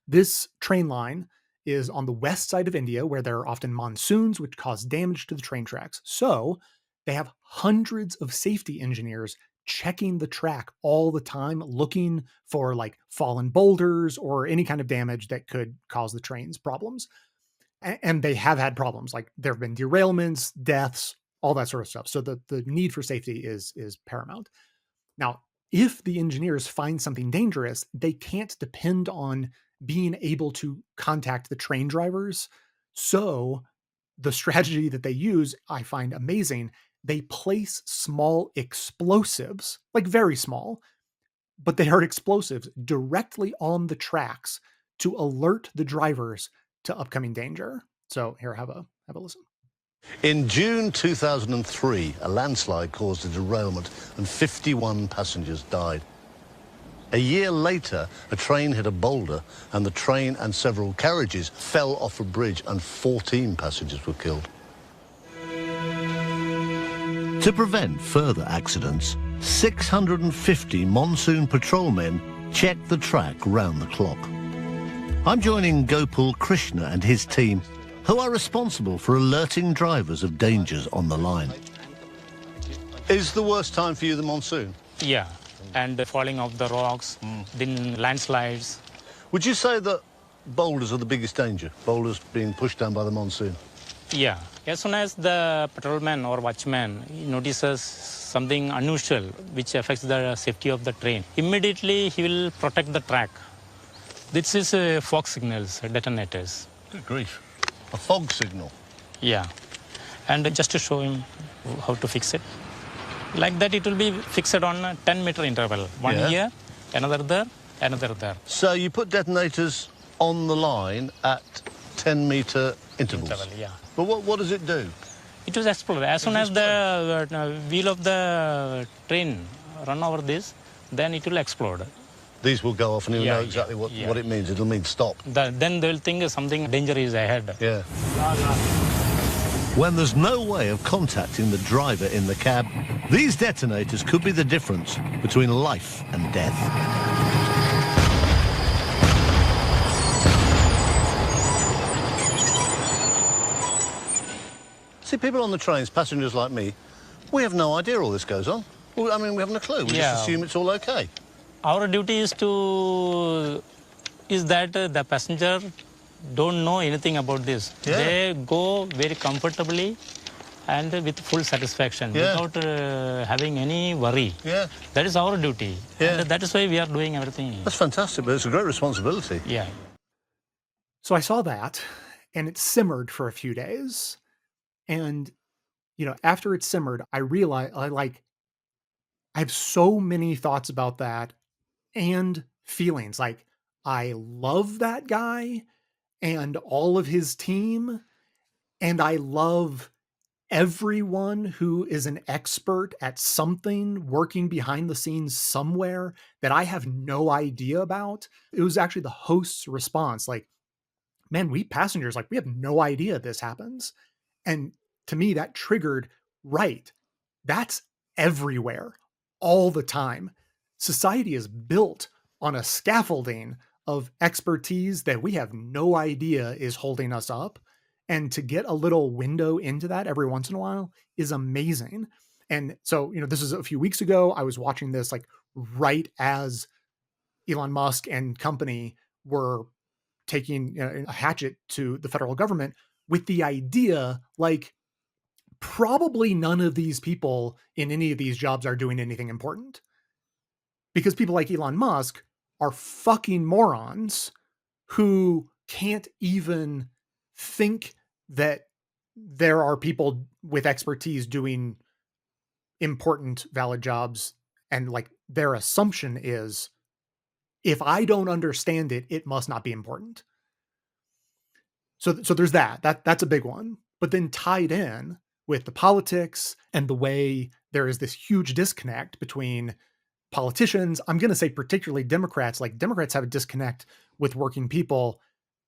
Speaker 1: This train line is on the west side of India, where there are often monsoons, which cause damage to the train tracks. So they have hundreds of safety engineers checking the track all the time, looking for like fallen boulders or any kind of damage that could cause the trains problems. And they have had problems. Like there have been derailments, deaths, all that sort of stuff. So the need for safety is paramount. Now, if the engineers find something dangerous, they can't depend on being able to contact the train drivers. So the strategy that they use, I find amazing. They place small explosives, like very small, but they are explosives directly on the tracks to alert the drivers to upcoming danger. So here, have a listen.
Speaker 6: In June 2003, a landslide caused a derailment and 51 passengers died. A year later, a train hit a boulder and the train and several carriages fell off a bridge and 14 passengers were killed. To prevent further accidents, 650 monsoon patrolmen check the track round the clock. I'm joining Gopal Krishna and his team, who are responsible for alerting drivers of dangers on the line. Is the worst time for you the monsoon?
Speaker 7: Yeah, and the falling of the rocks, then landslides.
Speaker 6: Would you say that boulders are the biggest danger, boulders being pushed down by the monsoon?
Speaker 7: Yeah, as soon as the patrolman or watchman notices something unusual which affects the safety of the train, immediately he will protect the track. This is fog signals, detonators.
Speaker 6: Good grief. A fog signal?
Speaker 7: Yeah, and just to show him how to fix it. Like that, it will be fixed on a 10-meter interval. One here, another there, another there.
Speaker 6: So you put detonators on the line at 10-metre intervals.
Speaker 7: Interval, yeah.
Speaker 6: But what does it do?
Speaker 7: It was exploded. As soon as the wheel of the train run over this, then it will explode.
Speaker 6: These will go off and you'll
Speaker 7: Yeah,
Speaker 6: know
Speaker 7: yeah,
Speaker 6: exactly what
Speaker 7: yeah.
Speaker 6: it means. It'll mean stop.
Speaker 7: Then they will think something danger is ahead.
Speaker 6: Yeah. When there's no way of contacting the driver in the cab, these detonators could be the difference between life and death. See, people on the trains, passengers like me, we have no idea all this goes on. We haven't a clue. We
Speaker 7: Yeah.
Speaker 6: just assume it's all okay.
Speaker 7: Our duty is that the passenger don't know anything about this.
Speaker 6: Yeah.
Speaker 7: They go very comfortably and with full satisfaction,
Speaker 6: Yeah.
Speaker 7: without having any worry.
Speaker 6: Yeah.
Speaker 7: That is our duty.
Speaker 6: Yeah.
Speaker 7: And that is why we are doing everything.
Speaker 6: That's fantastic, but it's a great responsibility.
Speaker 7: Yeah.
Speaker 1: So I saw that, and it simmered for a few days. And, after it simmered, I realized I have so many thoughts about that and feelings. Like, I love that guy and all of his team, and I love everyone who is an expert at something working behind the scenes somewhere that I have no idea about. It was actually the host's response, like, man, we passengers, we have no idea this happens. And to me, that triggered, right, that's everywhere, all the time. Society is built on a scaffolding of expertise that we have no idea is holding us up. And to get a little window into that every once in a while is amazing. And so, this is a few weeks ago. I was watching this right as Elon Musk and company were taking a hatchet to the federal government with the idea, probably none of these people in any of these jobs are doing anything important. Because people like Elon Musk are fucking morons who can't even think that there are people with expertise doing important, valid jobs. And their assumption is, if I don't understand it, it must not be important. So there's that's a big one. But then tied in with the politics and the way there is this huge disconnect between politicians, I'm going to say particularly Democrats, Democrats have a disconnect with working people.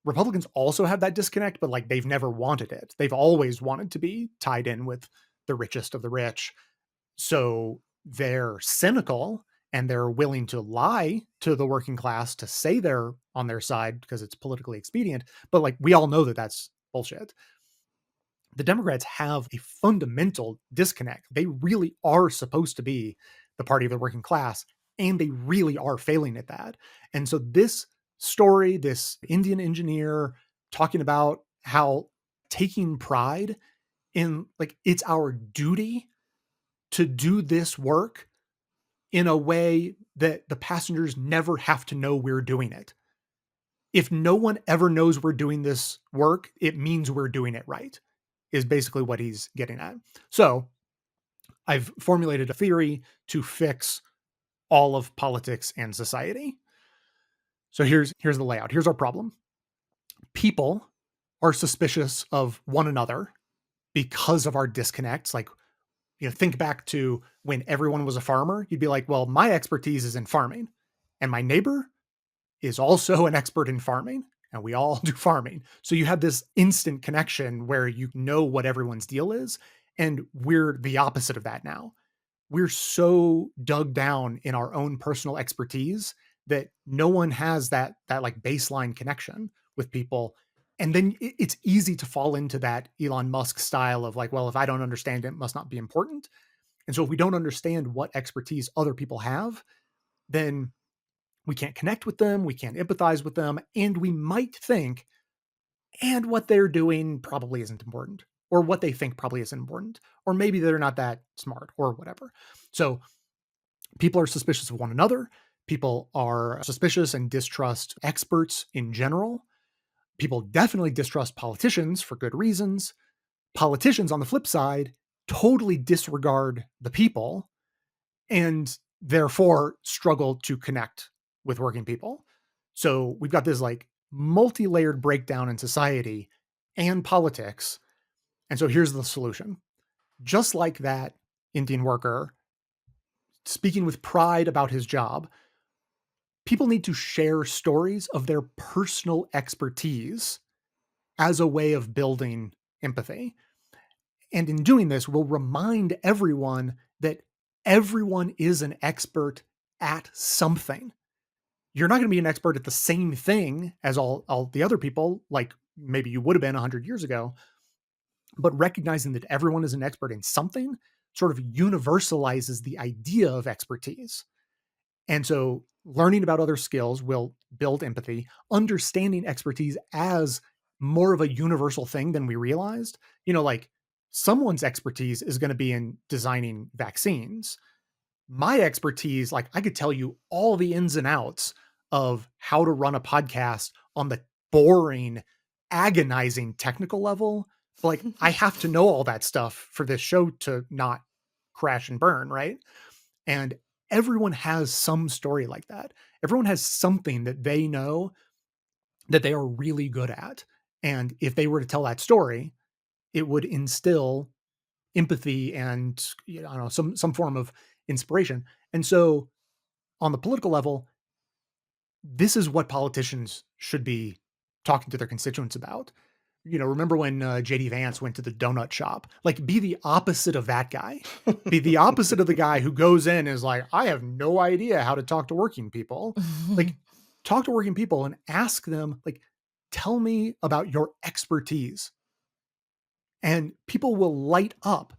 Speaker 1: Republicans also have that disconnect, but they've never wanted it. They've always wanted to be tied in with the richest of the rich. So they're cynical and they're willing to lie to the working class to say they're on their side because it's politically expedient. But we all know that that's bullshit. The Democrats have a fundamental disconnect. They really are supposed to be the party of the working class, and they really are failing at that. And so this story, this Indian engineer talking about how taking pride in it's our duty to do this work in a way that the passengers never have to know we're doing it. If no one ever knows we're doing this work, it means we're doing it right, is basically what he's getting at. So I've formulated a theory to fix all of politics and society. So here's the layout. Here's our problem. People are suspicious of one another because of our disconnects. Think back to when everyone was a farmer. You'd be like, well, my expertise is in farming, and my neighbor is also an expert in farming, and we all do farming. So you have this instant connection where you know what everyone's deal is, and we're the opposite of that now. We're so dug down in our own personal expertise that no one has that baseline connection with people. And then it's easy to fall into that Elon Musk style of well, if I don't understand it, it must not be important. And so if we don't understand what expertise other people have, then we can't connect with them, we can't empathize with them, and we might think, and what they're doing probably isn't important, or what they think probably isn't important, or maybe they're not that smart, or whatever. So people are suspicious of one another. People are suspicious and distrust experts in general. People definitely distrust politicians for good reasons. Politicians, on the flip side, totally disregard the people and therefore struggle to connect with working people. So we've got this multi-layered breakdown in society and politics. And so here's the solution. Just like that Indian worker speaking with pride about his job, people need to share stories of their personal expertise as a way of building empathy. And in doing this, we'll remind everyone that everyone is an expert at something. You're not going to be an expert at the same thing as all the other people, like maybe you would have been 100 years ago, but recognizing that everyone is an expert in something sort of universalizes the idea of expertise. And so learning about other skills will build empathy, understanding expertise as more of a universal thing than we realized. Like someone's expertise is going to be in designing vaccines. My expertise, like I could tell you all the ins and outs of how to run a podcast on the boring, agonizing technical level. But like I have to know all that stuff for this show to not crash and burn, right? And everyone has some story like that. Everyone has something that they know that they are really good at. And if they were to tell that story, it would instill empathy and I don't know, some form of inspiration. And so on the political level, this is what politicians should be talking to their constituents about. Remember when JD Vance went to the donut shop? Like, be the opposite of that guy. Be the opposite of the guy who goes in and is like, I have no idea how to talk to working people. Like, talk to working people and ask them, like, tell me about your expertise. And people will light up.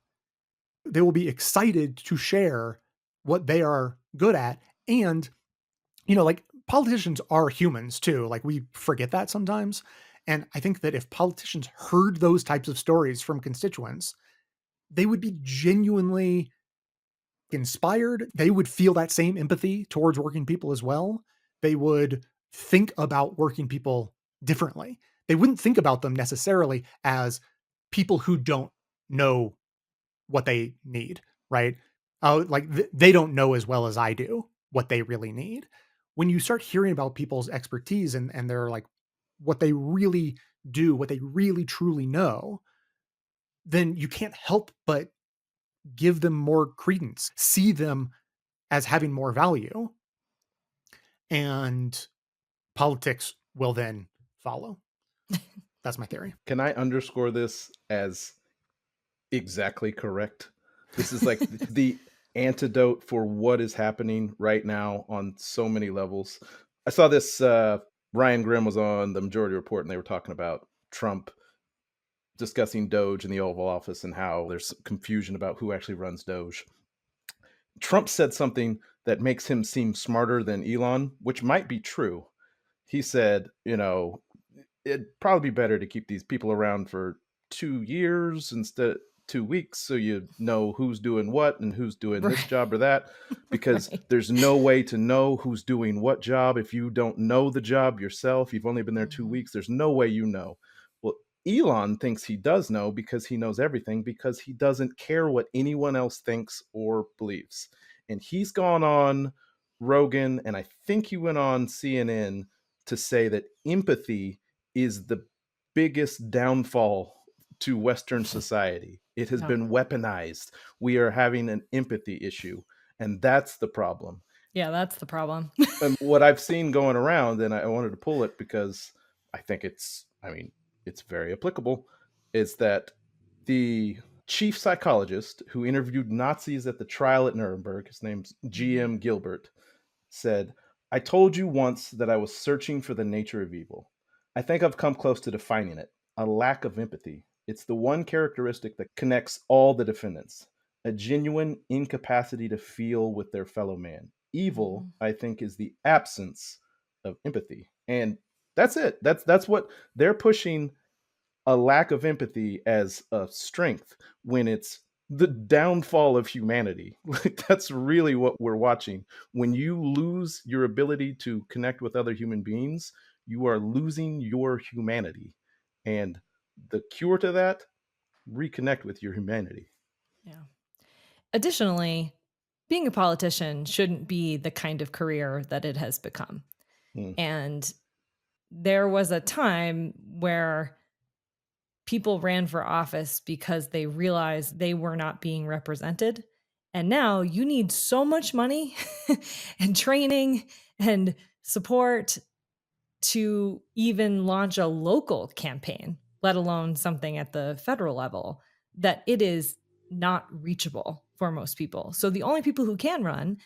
Speaker 1: They will be excited to share what they are good at. And, like politicians are humans too. Like we forget that sometimes. And I think that if politicians heard those types of stories from constituents, they would be genuinely inspired. They would feel that same empathy towards working people as well. They would think about working people differently. They wouldn't think about them necessarily as people who don't know what they need, right? They don't know as well as I do what they really need. When you start hearing about people's expertise and they're like what they really do, what they really truly know, then you can't help but give them more credence, see them as having more value, and politics will then follow. That's my theory.
Speaker 3: Can I underscore this as exactly correct? This is like the antidote for what is happening right now on so many levels. I saw this, Ryan Grimm was on the Majority Report and they were talking about Trump discussing Doge in the Oval Office and how there's confusion about who actually runs Doge. Trump said something that makes him seem smarter than Elon, which might be true. He said, it'd probably be better to keep these people around for 2 years instead of 2 weeks so you know who's doing what and who's doing this job or that, because there's no way to know who's doing what job if you don't know the job yourself. You've only been there 2 weeks. There's no way you know. Well, Elon thinks he does know because he knows everything, because he doesn't care what anyone else thinks or believes. And he's gone on Rogan, and I think he went on CNN to say that empathy is the biggest downfall to Western society. It has been weaponized. We are having an empathy issue, and that's the problem.
Speaker 2: Yeah, that's the problem.
Speaker 3: And what I've seen going around, and I wanted to pull it because I think it's very applicable, is that the chief psychologist who interviewed Nazis at the trial at Nuremberg, his name's G.M. Gilbert, said, I told you once that I was searching for the nature of evil. I think I've come close to defining it: a lack of empathy. It's the one characteristic that connects all the defendants, a genuine incapacity to feel with their fellow man. Evil, I think, is the absence of empathy. And that's it. That's what they're pushing, a lack of empathy as a strength, when it's the downfall of humanity. That's really what we're watching. When you lose your ability to connect with other human beings, you are losing your humanity. And the cure to that, reconnect with your humanity.
Speaker 2: Yeah. Additionally, being a politician shouldn't be the kind of career that it has become. And there was a time where people ran for office because they realized they were not being represented. And now you need so much money and training and support to even launch a local campaign, let alone something at the federal level, that it is not reachable for most people. So the only people who can run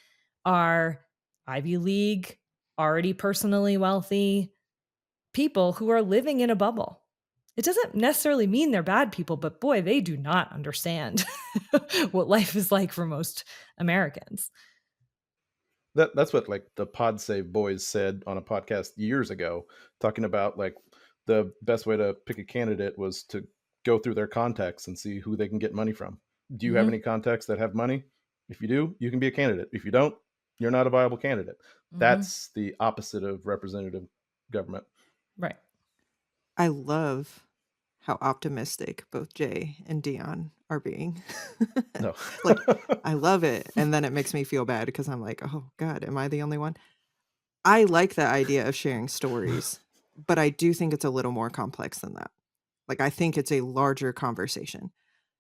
Speaker 2: are Ivy League, already personally wealthy people who are living in a bubble. It doesn't necessarily mean they're bad people, but boy, they do not understand what life is like for most Americans.
Speaker 3: That's what like the Pod Save boys said on a podcast years ago, talking about like the best way to pick a candidate was to go through their contacts and see who they can get money from. Do you have any contacts that have money? If you do, you can be a candidate. If you don't, you're not a viable candidate. That's the opposite of representative government.
Speaker 2: Right.
Speaker 4: I love how optimistic both Jay and Deon are being.
Speaker 3: No.
Speaker 4: Like, I love it. And then it makes me feel bad because I'm like, oh God, am I the only one? I like the idea of sharing stories, but I do think it's a little more complex than that. Like, I think it's a larger conversation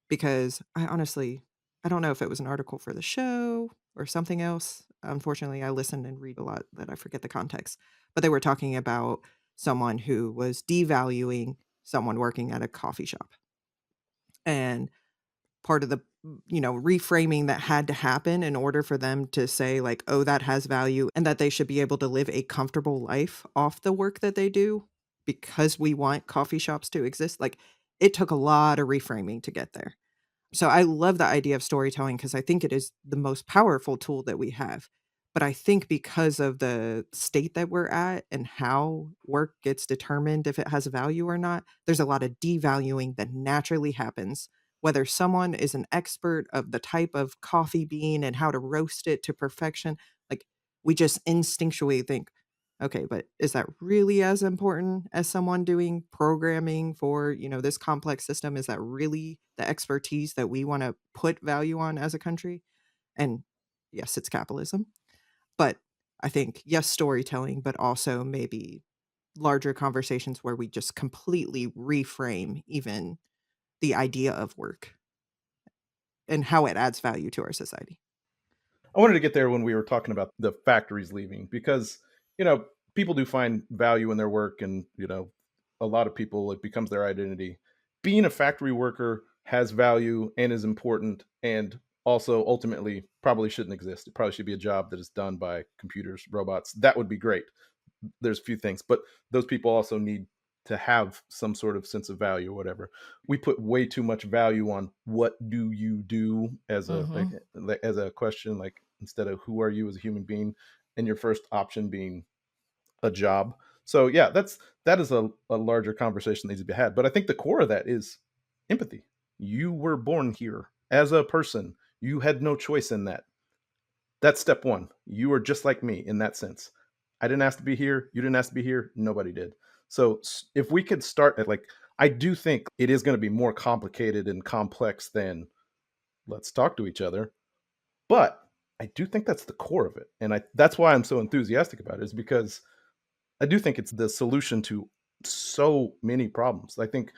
Speaker 4: because I don't know if it was an article for the show or something else. Unfortunately, I listen and read a lot that I forget the context, but they were talking about someone who was devaluing someone working at a coffee shop. And part of the reframing that had to happen in order for them to say like, oh, that has value and that they should be able to live a comfortable life off the work that they do because we want coffee shops to exist. Like, it took a lot of reframing to get there. So I love the idea of storytelling because I think it is the most powerful tool that we have. But I think because of the state that we're at and how work gets determined if it has value or not, there's a lot of devaluing that naturally happens. Whether someone is an expert of the type of coffee bean and how to roast it to perfection, like, we just instinctually think, okay, but is that really as important as someone doing programming for, this complex system? Is that really the expertise that we want to put value on as a country? And yes, it's capitalism. But I think, yes, storytelling, but also maybe larger conversations where we just completely reframe even the idea of work and how it adds value to our society.
Speaker 3: I wanted to get there when we were talking about the factories leaving because, people do find value in their work and, a lot of people, it becomes their identity. Being a factory worker has value and is important and also ultimately probably shouldn't exist. It probably should be a job that is done by computers, robots. That would be great. There's a few things, but those people also need to have some sort of sense of value or whatever. We put way too much value on what do you do as a question, like instead of who are you as a human being, and your first option being a job. So yeah, that is a larger conversation that needs to be had. But I think the core of that is empathy. You were born here as a person. You had no choice in that. That's step one. You are just like me in that sense. I didn't ask to be here. You didn't ask to be here. Nobody did. So if we could start at I do think it is going to be more complicated and complex than let's talk to each other. But I do think that's the core of it. And that's why I'm so enthusiastic about it, is because I do think it's the solution to so many problems. I think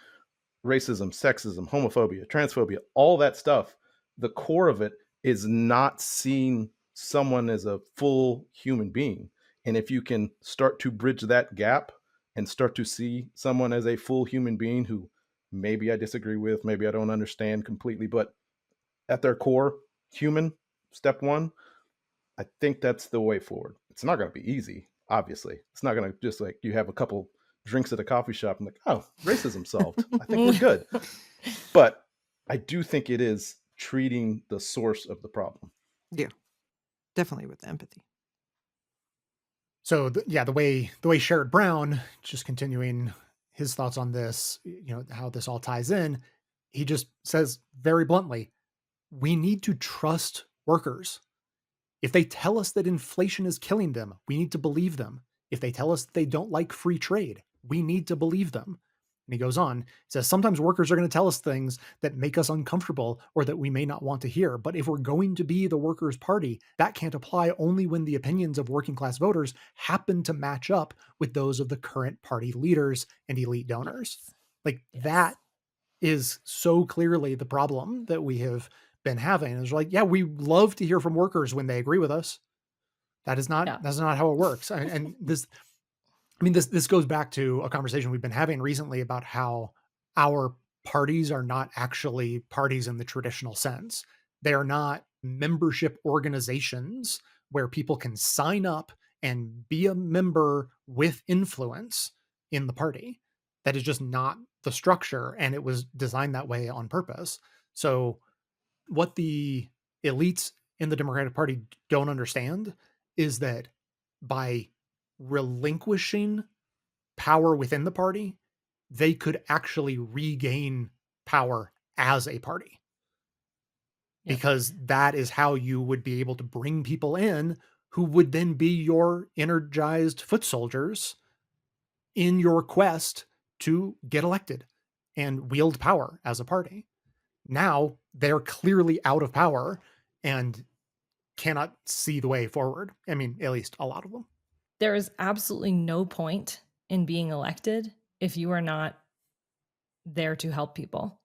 Speaker 3: racism, sexism, homophobia, transphobia, all that stuff, the core of it is not seeing someone as a full human being. And if you can start to bridge that gap and start to see someone as a full human being who maybe I disagree with, maybe I don't understand completely, but at their core, human, step one, I think that's the way forward. It's not going to be easy, obviously. It's not going to just like you have a couple drinks at a coffee shop and like, oh, racism solved. I think we're good. But I do think it is treating the source of the problem.
Speaker 4: Yeah, definitely with empathy.
Speaker 1: So the way Sherrod Brown, just continuing his thoughts on this, how this all ties in, he just says very bluntly, we need to trust workers. If they tell us that inflation is killing them, we need to believe them. If they tell us that they don't like free trade, we need to believe them. And he goes on, he says, sometimes workers are going to tell us things that make us uncomfortable or that we may not want to hear. But if we're going to be the workers' party, that can't apply only when the opinions of working class voters happen to match up with those of the current party leaders and elite donors.
Speaker 2: Yes.
Speaker 1: Like
Speaker 2: Yes.
Speaker 1: that is so clearly the problem that we have been having. It's like, yeah, we love to hear from workers when they agree with us. That's not how it works. And this goes back to a conversation we've been having recently about how our parties are not actually parties in the traditional sense. They are not membership organizations where people can sign up and be a member with influence in the party. That is just not the structure, and it was designed that way on purpose. So what the elites in the Democratic Party don't understand is that by relinquishing power within the party, they could actually regain power as a party.
Speaker 2: Yep.
Speaker 1: Because that is how you would be able to bring people in who would then be your energized foot soldiers in your quest to get elected and wield power as a party. Now they're clearly out of power and cannot see the way forward. I mean, at least a lot of them.
Speaker 2: There is absolutely no point in being elected if you are not there to help people.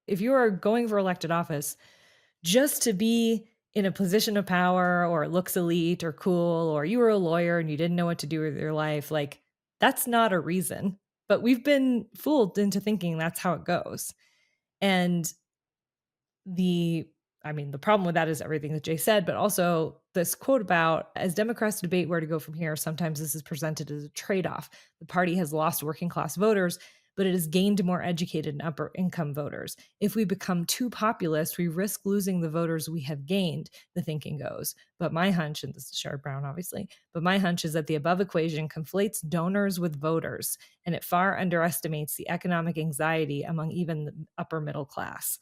Speaker 2: If you are going for elected office just to be in a position of power, or it looks elite or cool, or you were a lawyer and you didn't know what to do with your life, like that's not a reason. But we've been fooled into thinking that's how it goes. And the problem with that is everything that Jay said, but also this quote about, as Democrats debate where to go from here, sometimes this is presented as a trade-off. The party has lost working class voters, but it has gained more educated and upper income voters. If we become too populist, we risk losing the voters we have gained, the thinking goes. But my hunch, and this is Sherrod Brown, obviously, but my hunch is that the above equation conflates donors with voters, and it far underestimates the economic anxiety among even the upper middle class.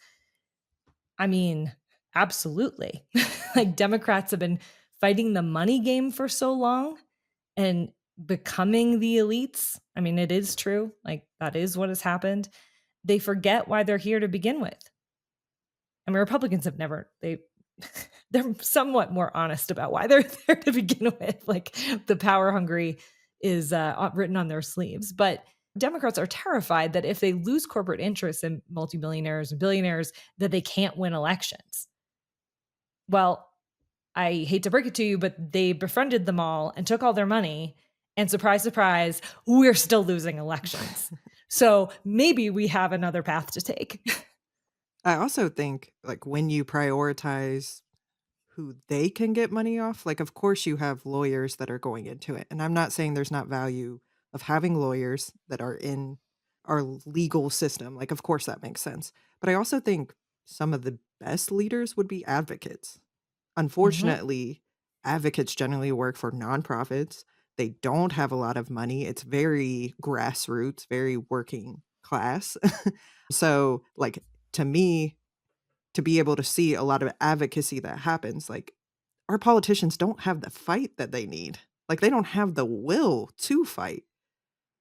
Speaker 2: I mean, absolutely. Like Democrats have been fighting the money game for so long and becoming the elites. I mean, it is true. Like that is what has happened. They forget why they're here to begin with. I mean, Republicans have never, they're somewhat more honest about why they're there to begin with. Like the power hungry is written on their sleeves. But Democrats are terrified that if they lose corporate interests in multimillionaires and billionaires, that they can't win elections. Well, I hate to break it to you, but they befriended them all and took all their money. And surprise, surprise, we're still losing elections. So maybe we have another path to take.
Speaker 4: I also think like when you prioritize who they can get money off, like of course you have lawyers that are going into it. And I'm not saying there's not value of having lawyers that are in our legal system. Like of course that makes sense. But I also think some of the best leaders would be advocates. Unfortunately, advocates generally work for nonprofits. They don't have a lot of money. It's very grassroots, very working class. So like to me, to be able to see a lot of advocacy that happens, like our politicians don't have the fight that they need. Like they don't have the will to fight.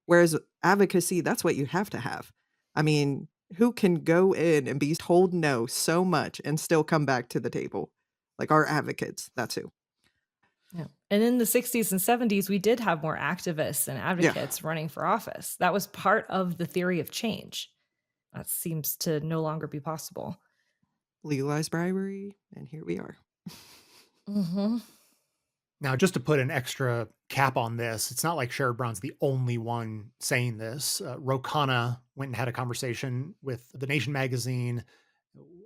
Speaker 4: Whereas advocacy, that's what you have to have. I mean, who can go in and be told no so much and still come back to the table? Like our advocates, that's who.
Speaker 2: Yeah. And in the 60s and 70s, we did have more activists and advocates running for office. That was part of the theory of change. That seems to no longer be possible.
Speaker 4: Legalized bribery, and here we are.
Speaker 1: Now, just to put an extra cap on this, it's not like Sherrod Brown's the only one saying this. Ro Khanna went and had a conversation with The Nation magazine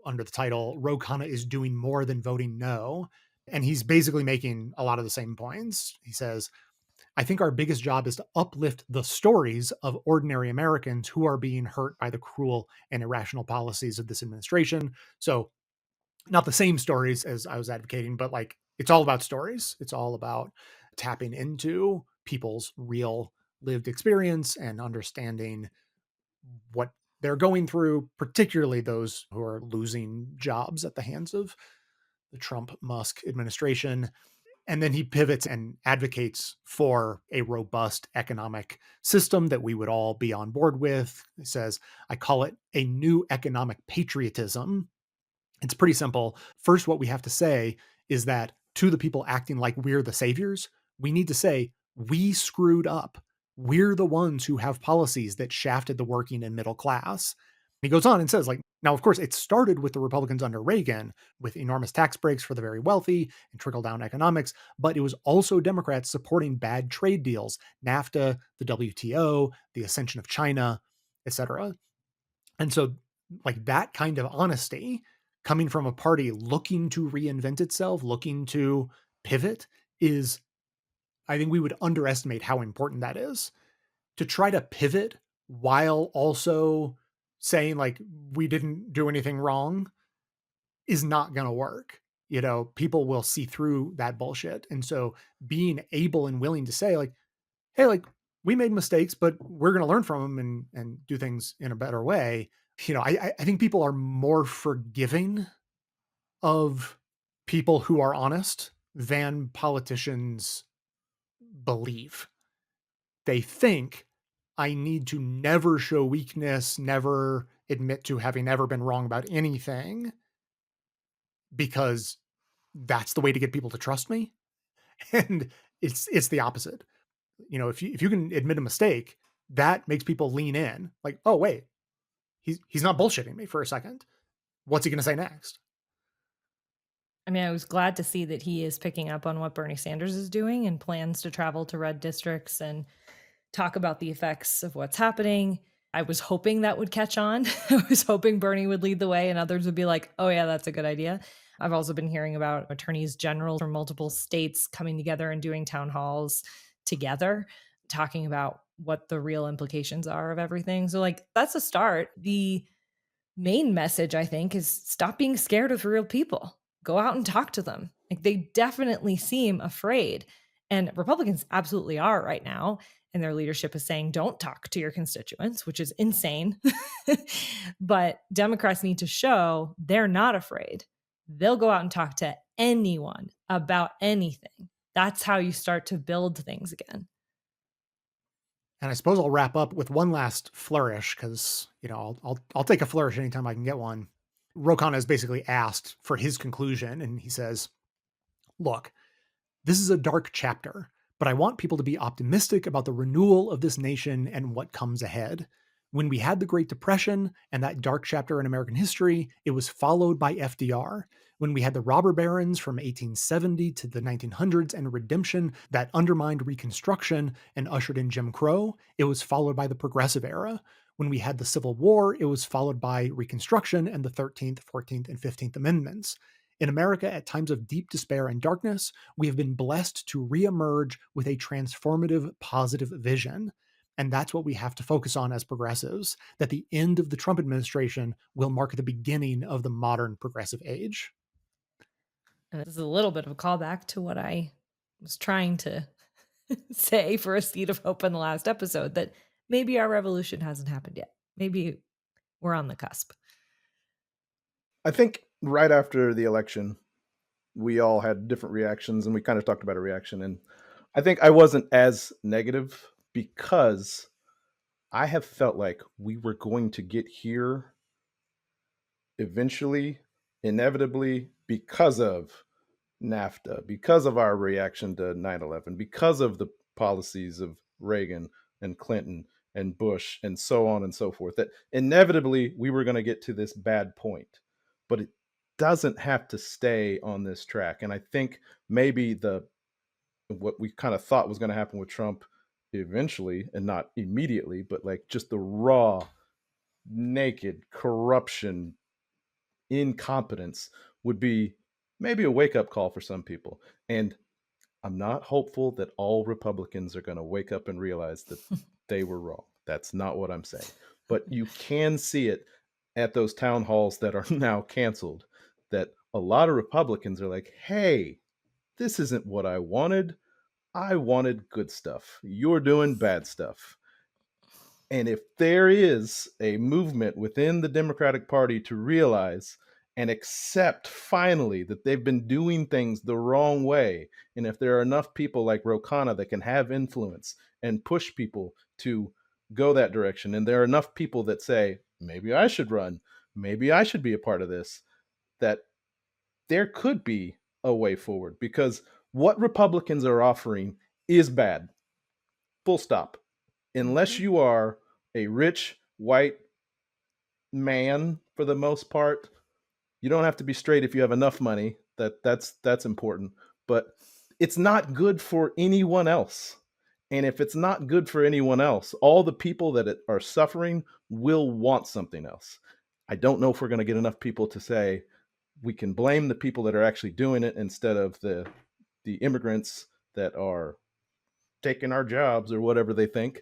Speaker 1: under the title, Ro Khanna is doing more than voting no. And he's basically making a lot of the same points. He says, I think our biggest job is to uplift the stories of ordinary Americans who are being hurt by the cruel and irrational policies of this administration. So not the same stories as I was advocating, but like it's all about stories. It's all about tapping into people's real lived experience and understanding what they're going through, particularly those who are losing jobs at the hands of the Trump-Musk administration. And then he pivots and advocates for a robust economic system that we would all be on board with. He says, I call it a new economic patriotism. It's pretty simple. First, what we have to say is that to the people acting like we're the saviors, we need to say, we screwed up. We're the ones who have policies that shafted the working and middle class. He goes on and says, like, now, of course, it started with the Republicans under Reagan with enormous tax breaks for the very wealthy and trickle down economics, but it was also Democrats supporting bad trade deals, NAFTA, the WTO, the ascension of China, etc. And so, like, that kind of honesty coming from a party looking to reinvent itself, looking to pivot is, I think we would underestimate how important that is. To try to pivot while also saying like we didn't do anything wrong is not going to work. You know, people will see through that bullshit. And so being able and willing to say like, hey, like we made mistakes, but we're going to learn from them and do things in a better way. You know, I think people are more forgiving of people who are honest than politicians believe. They think I need to never show weakness, never admit to having ever been wrong about anything, because that's the way to get people to trust me. And it's the opposite. You know, if you can admit a mistake, that makes people lean in. Like, oh wait, he's not bullshitting me for a second. What's he going to say next?
Speaker 2: I mean, I was glad to see that he is picking up on what Bernie Sanders is doing and plans to travel to red districts and talk about the effects of what's happening. I was hoping that would catch on. I was hoping Bernie would lead the way and others would be like, oh yeah, that's a good idea. I've also been hearing about attorneys general from multiple states coming together and doing town halls together, talking about what the real implications are of everything. So like, that's a start. The main message, I think, is stop being scared of real people. Go out and talk to them. Like, they definitely seem afraid. And Republicans absolutely are right now. And their leadership is saying, don't talk to your constituents, which is insane. But Democrats need to show they're not afraid. They'll go out and talk to anyone about anything. That's how you start to build things again.
Speaker 1: And I suppose I'll wrap up with one last flourish because, you know, I'll take a flourish anytime I can get one. Ro Khanna is basically asked for his conclusion, and he says, look, this is a dark chapter, but I want people to be optimistic about the renewal of this nation and what comes ahead. When we had the Great Depression and that dark chapter in American history, it was followed by FDR. When we had the robber barons from 1870 to the 1900s and redemption that undermined Reconstruction and ushered in Jim Crow, it was followed by the Progressive Era. When we had the Civil War, it was followed by Reconstruction and the 13th, 14th, and 15th Amendments. In America, at times of deep despair and darkness, we have been blessed to reemerge with a transformative, positive vision. And that's what we have to focus on as progressives, that the end of the Trump administration will mark the beginning of the modern progressive age.
Speaker 2: And this is a little bit of a callback to what I was trying to say for a seed of hope in the last episode, that maybe our revolution hasn't happened yet. Maybe we're on the cusp.
Speaker 3: I think right after the election, we all had different reactions, and we kind of talked about a reaction. And I think I wasn't as negative because I have felt like we were going to get here eventually, inevitably, because of NAFTA, because of our reaction to 9/11, because of the policies of Reagan and Clinton and Bush and so on and so forth, that inevitably we were going to get to this bad point. But it doesn't have to stay on this track. And I think maybe what we kind of thought was going to happen with Trump eventually, and not immediately, but like just the raw, naked corruption, incompetence would be maybe a wake-up call for some people. And I'm not hopeful that all Republicans are going to wake up and realize that they were wrong. That's not what I'm saying. But you can see it at those town halls that are now canceled, that a lot of Republicans are like, hey, this isn't what I wanted. I wanted good stuff. You're doing bad stuff. And if there is a movement within the Democratic Party to realize and accept finally that they've been doing things the wrong way. And if there are enough people like Ro Khanna that can have influence and push people to go that direction, and there are enough people that say, maybe I should run, maybe I should be a part of this, that there could be a way forward, because what Republicans are offering is bad. Full stop. Unless you are a rich white man, for the most part, you don't have to be straight if you have enough money. That's important. But it's not good for anyone else. And if it's not good for anyone else, all the people that are suffering will want something else. I don't know if we're going to get enough people to say we can blame the people that are actually doing it instead of the immigrants that are taking our jobs or whatever they think.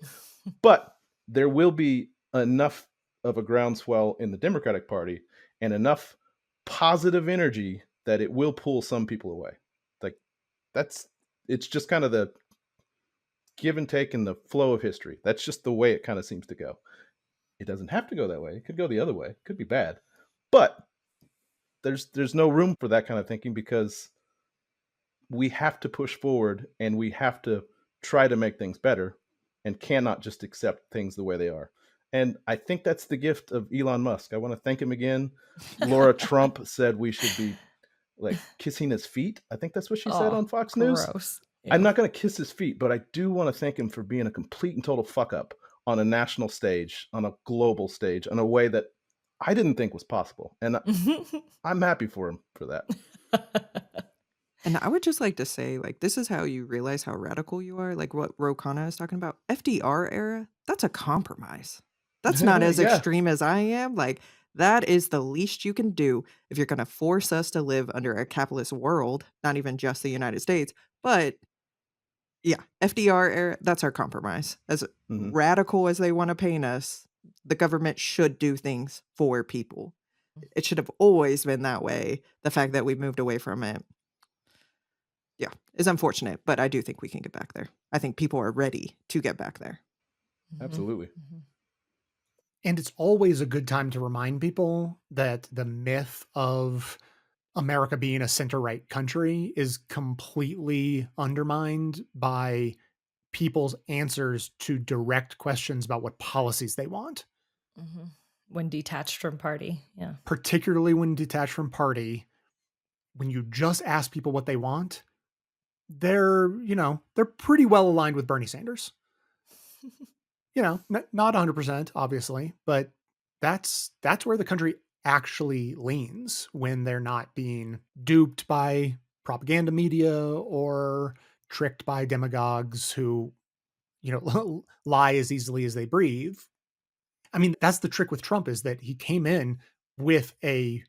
Speaker 3: But there will be enough of a groundswell in the Democratic Party and enough positive energy that it will pull some people away. Like it's just kind of the give and take in the flow of history. That's just the way it kind of seems to go. It doesn't have to go that way. It could go the other way. It could be bad. But there's no room for that kind of thinking, because we have to push forward and we have to try to make things better and cannot just accept things the way they are. And I think that's the gift of Elon Musk. I want to thank him again. Laura Trump said we should be like kissing his feet. I think that's what she said on Fox News.
Speaker 2: Gross. Yeah.
Speaker 3: I'm not going to kiss his feet, but I do want to thank him for being a complete and total fuck up on a national stage, on a global stage, in a way that I didn't think was possible. And I'm happy for him for that.
Speaker 4: And I would just like to say, like, this is how you realize how radical you are. Like what Ro Khanna is talking about. FDR era, that's a compromise. That's not as
Speaker 3: Yeah.
Speaker 4: extreme as I am. Like, that is the least you can do if you're going to force us to live under a capitalist world, not even just the United States. But yeah, FDR era, that's our compromise. As radical as they want to paint us, the government should do things for people. It should have always been that way. The fact that we moved away from it, yeah, is unfortunate, but I do think we can get back there. I think people are ready to get back there.
Speaker 3: Absolutely.
Speaker 1: And it's always a good time to remind people that the myth of America being a center-right country is completely undermined by people's answers to direct questions about what policies they want.
Speaker 2: When detached from party. Yeah.
Speaker 1: Particularly when detached from party, when you just ask people what they want, they're pretty well aligned with Bernie Sanders. Not 100%, obviously, but that's where the country actually leans when they're not being duped by propaganda media or tricked by demagogues who, lie as easily as they breathe. I mean, that's the trick with Trump, is that he came in with a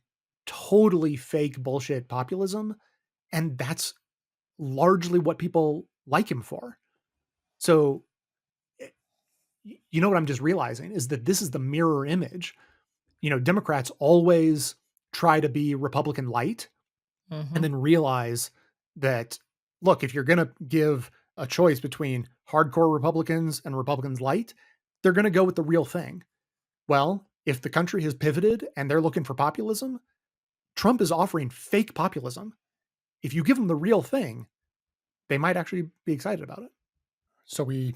Speaker 1: totally fake bullshit populism, and that's largely what people like him for. So, what I'm just realizing is that this is the mirror image. Democrats always try to be Republican light and then realize that, look, if you're going to give a choice between hardcore Republicans and Republicans light, they're going to go with the real thing. Well, if the country has pivoted and they're looking for populism, Trump is offering fake populism. If you give them the real thing, they might actually be excited about it. So we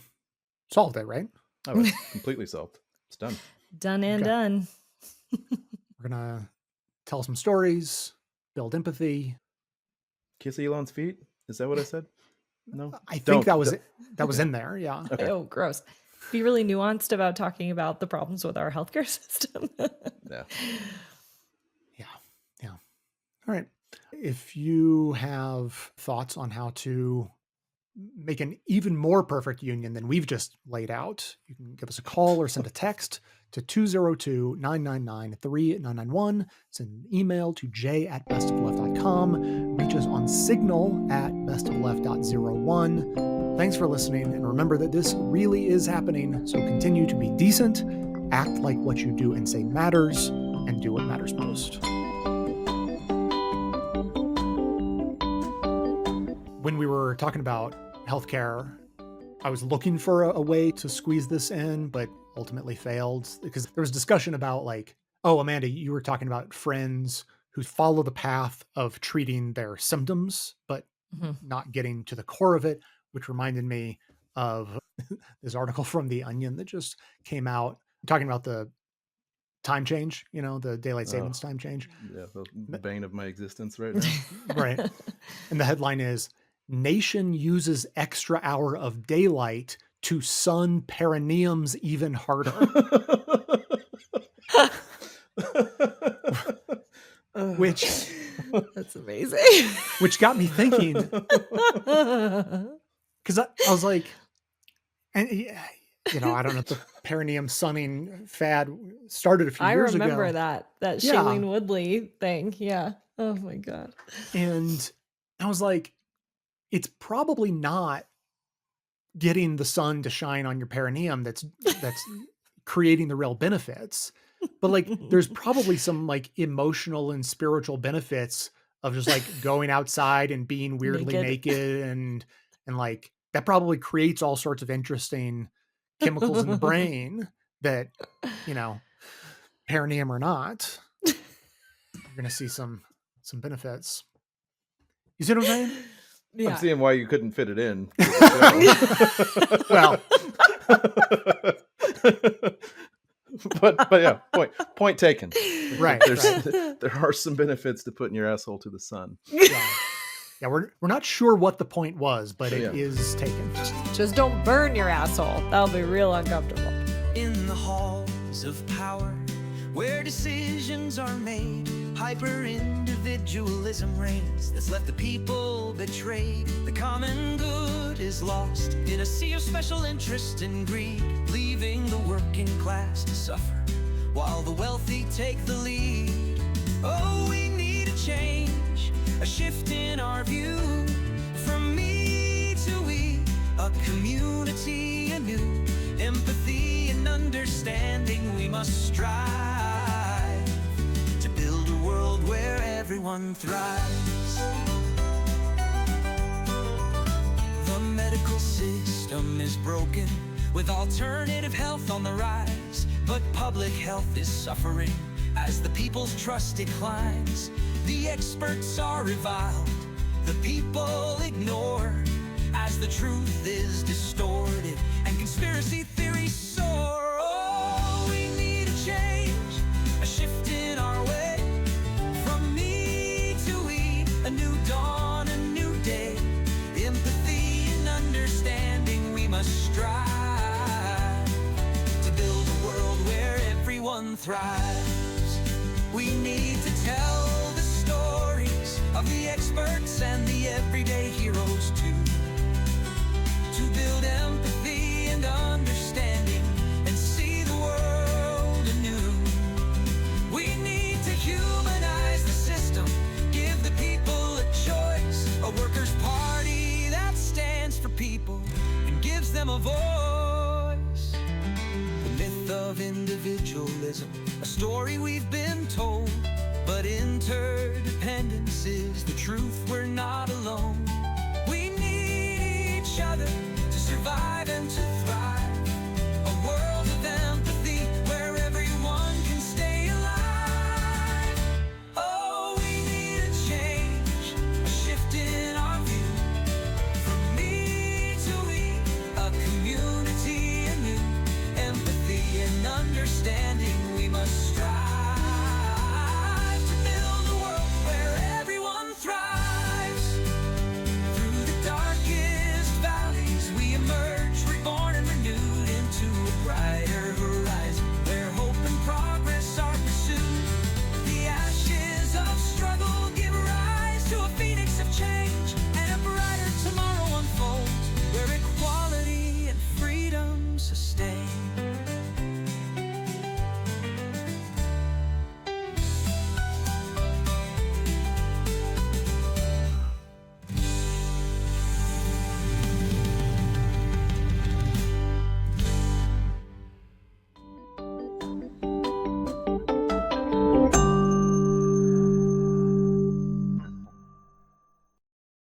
Speaker 1: solved it, right?
Speaker 3: Oh, it's completely solved. It's done.
Speaker 2: Done and done.
Speaker 1: We're going to tell some stories, build empathy.
Speaker 3: Kiss Elon's feet? Is that what I said? No?
Speaker 1: I think that was in there, yeah.
Speaker 3: Okay.
Speaker 2: Oh, gross. Be really nuanced about talking about the problems with our healthcare system.
Speaker 3: Yeah.
Speaker 1: All right. If you have thoughts on how to make an even more perfect union than we've just laid out, you can give us a call or send a text to 202-999-3991. Send an email to j@bestofleft.com. Reach us on Signal at bestofleft.01. Thanks for listening, and remember that this really is happening, so continue to be decent, act like what you do and say matters, and do what matters most. When we were talking about healthcare, I was looking for a way to squeeze this in, but ultimately failed, because there was discussion about, like, oh, Amanda, you were talking about friends who follow the path of treating their symptoms, but not getting to the core of it, which reminded me of this article from The Onion that just came out talking about the time change, the daylight savings time change.
Speaker 3: Yeah, the bane of my existence right now.
Speaker 1: Right. And the headline is, Nation uses extra hour of daylight to sun perineums even harder. Which
Speaker 2: That's amazing.
Speaker 1: which got me thinking, because I was like, and I don't know if the perineum sunning fad started a few
Speaker 2: I
Speaker 1: years ago.
Speaker 2: remember that
Speaker 1: Yeah.
Speaker 2: Shailene Woodley thing. Yeah. Oh my God.
Speaker 1: And I was like, it's probably not getting the sun to shine on your perineum that's creating the real benefits. But like, there's probably some like emotional and spiritual benefits of just like going outside and being weirdly naked and like that probably creates all sorts of interesting chemicals in the brain that, perineum or not, you're going to see some benefits. You see what I'm saying?
Speaker 2: Yeah.
Speaker 3: I'm seeing why you couldn't fit it in.
Speaker 1: Well,
Speaker 3: but yeah, point taken.
Speaker 1: right.
Speaker 3: There are some benefits to putting your asshole to the sun.
Speaker 1: Yeah, we're not sure what the point was, but it
Speaker 3: Yeah.
Speaker 1: is taken.
Speaker 2: Just don't burn your asshole. That'll be real uncomfortable.
Speaker 5: In the halls of power, where decisions are made, hyper-individualism reigns that's left the people betrayed. The common good is lost in a sea of special interest and greed, leaving the working class to suffer while the wealthy take the lead. Oh, we need a change, a shift in our view, from me to we, a community anew. Empathy and understanding, we must strive to build a world where everyone thrives. The medical system is broken, with alternative health on the rise, but public health is suffering as the people's trust declines. The experts are reviled, the people ignored, as the truth is distorted and conspiracy theories soar. Oh, we need a change, a shift in our way, from me to we, a new dawn, a new day. Empathy and understanding, we must strive to build a world where everyone thrives. We need to tell the stories of the experts and the everyday heroes too, to build empathy and understanding and see the world anew. We need to humanize the system, give the people a choice, a workers' party that stands for people and gives them a voice. The myth of individualism, a story we've been told, but interdependence is the truth, we're not alone. We need each other to survive and to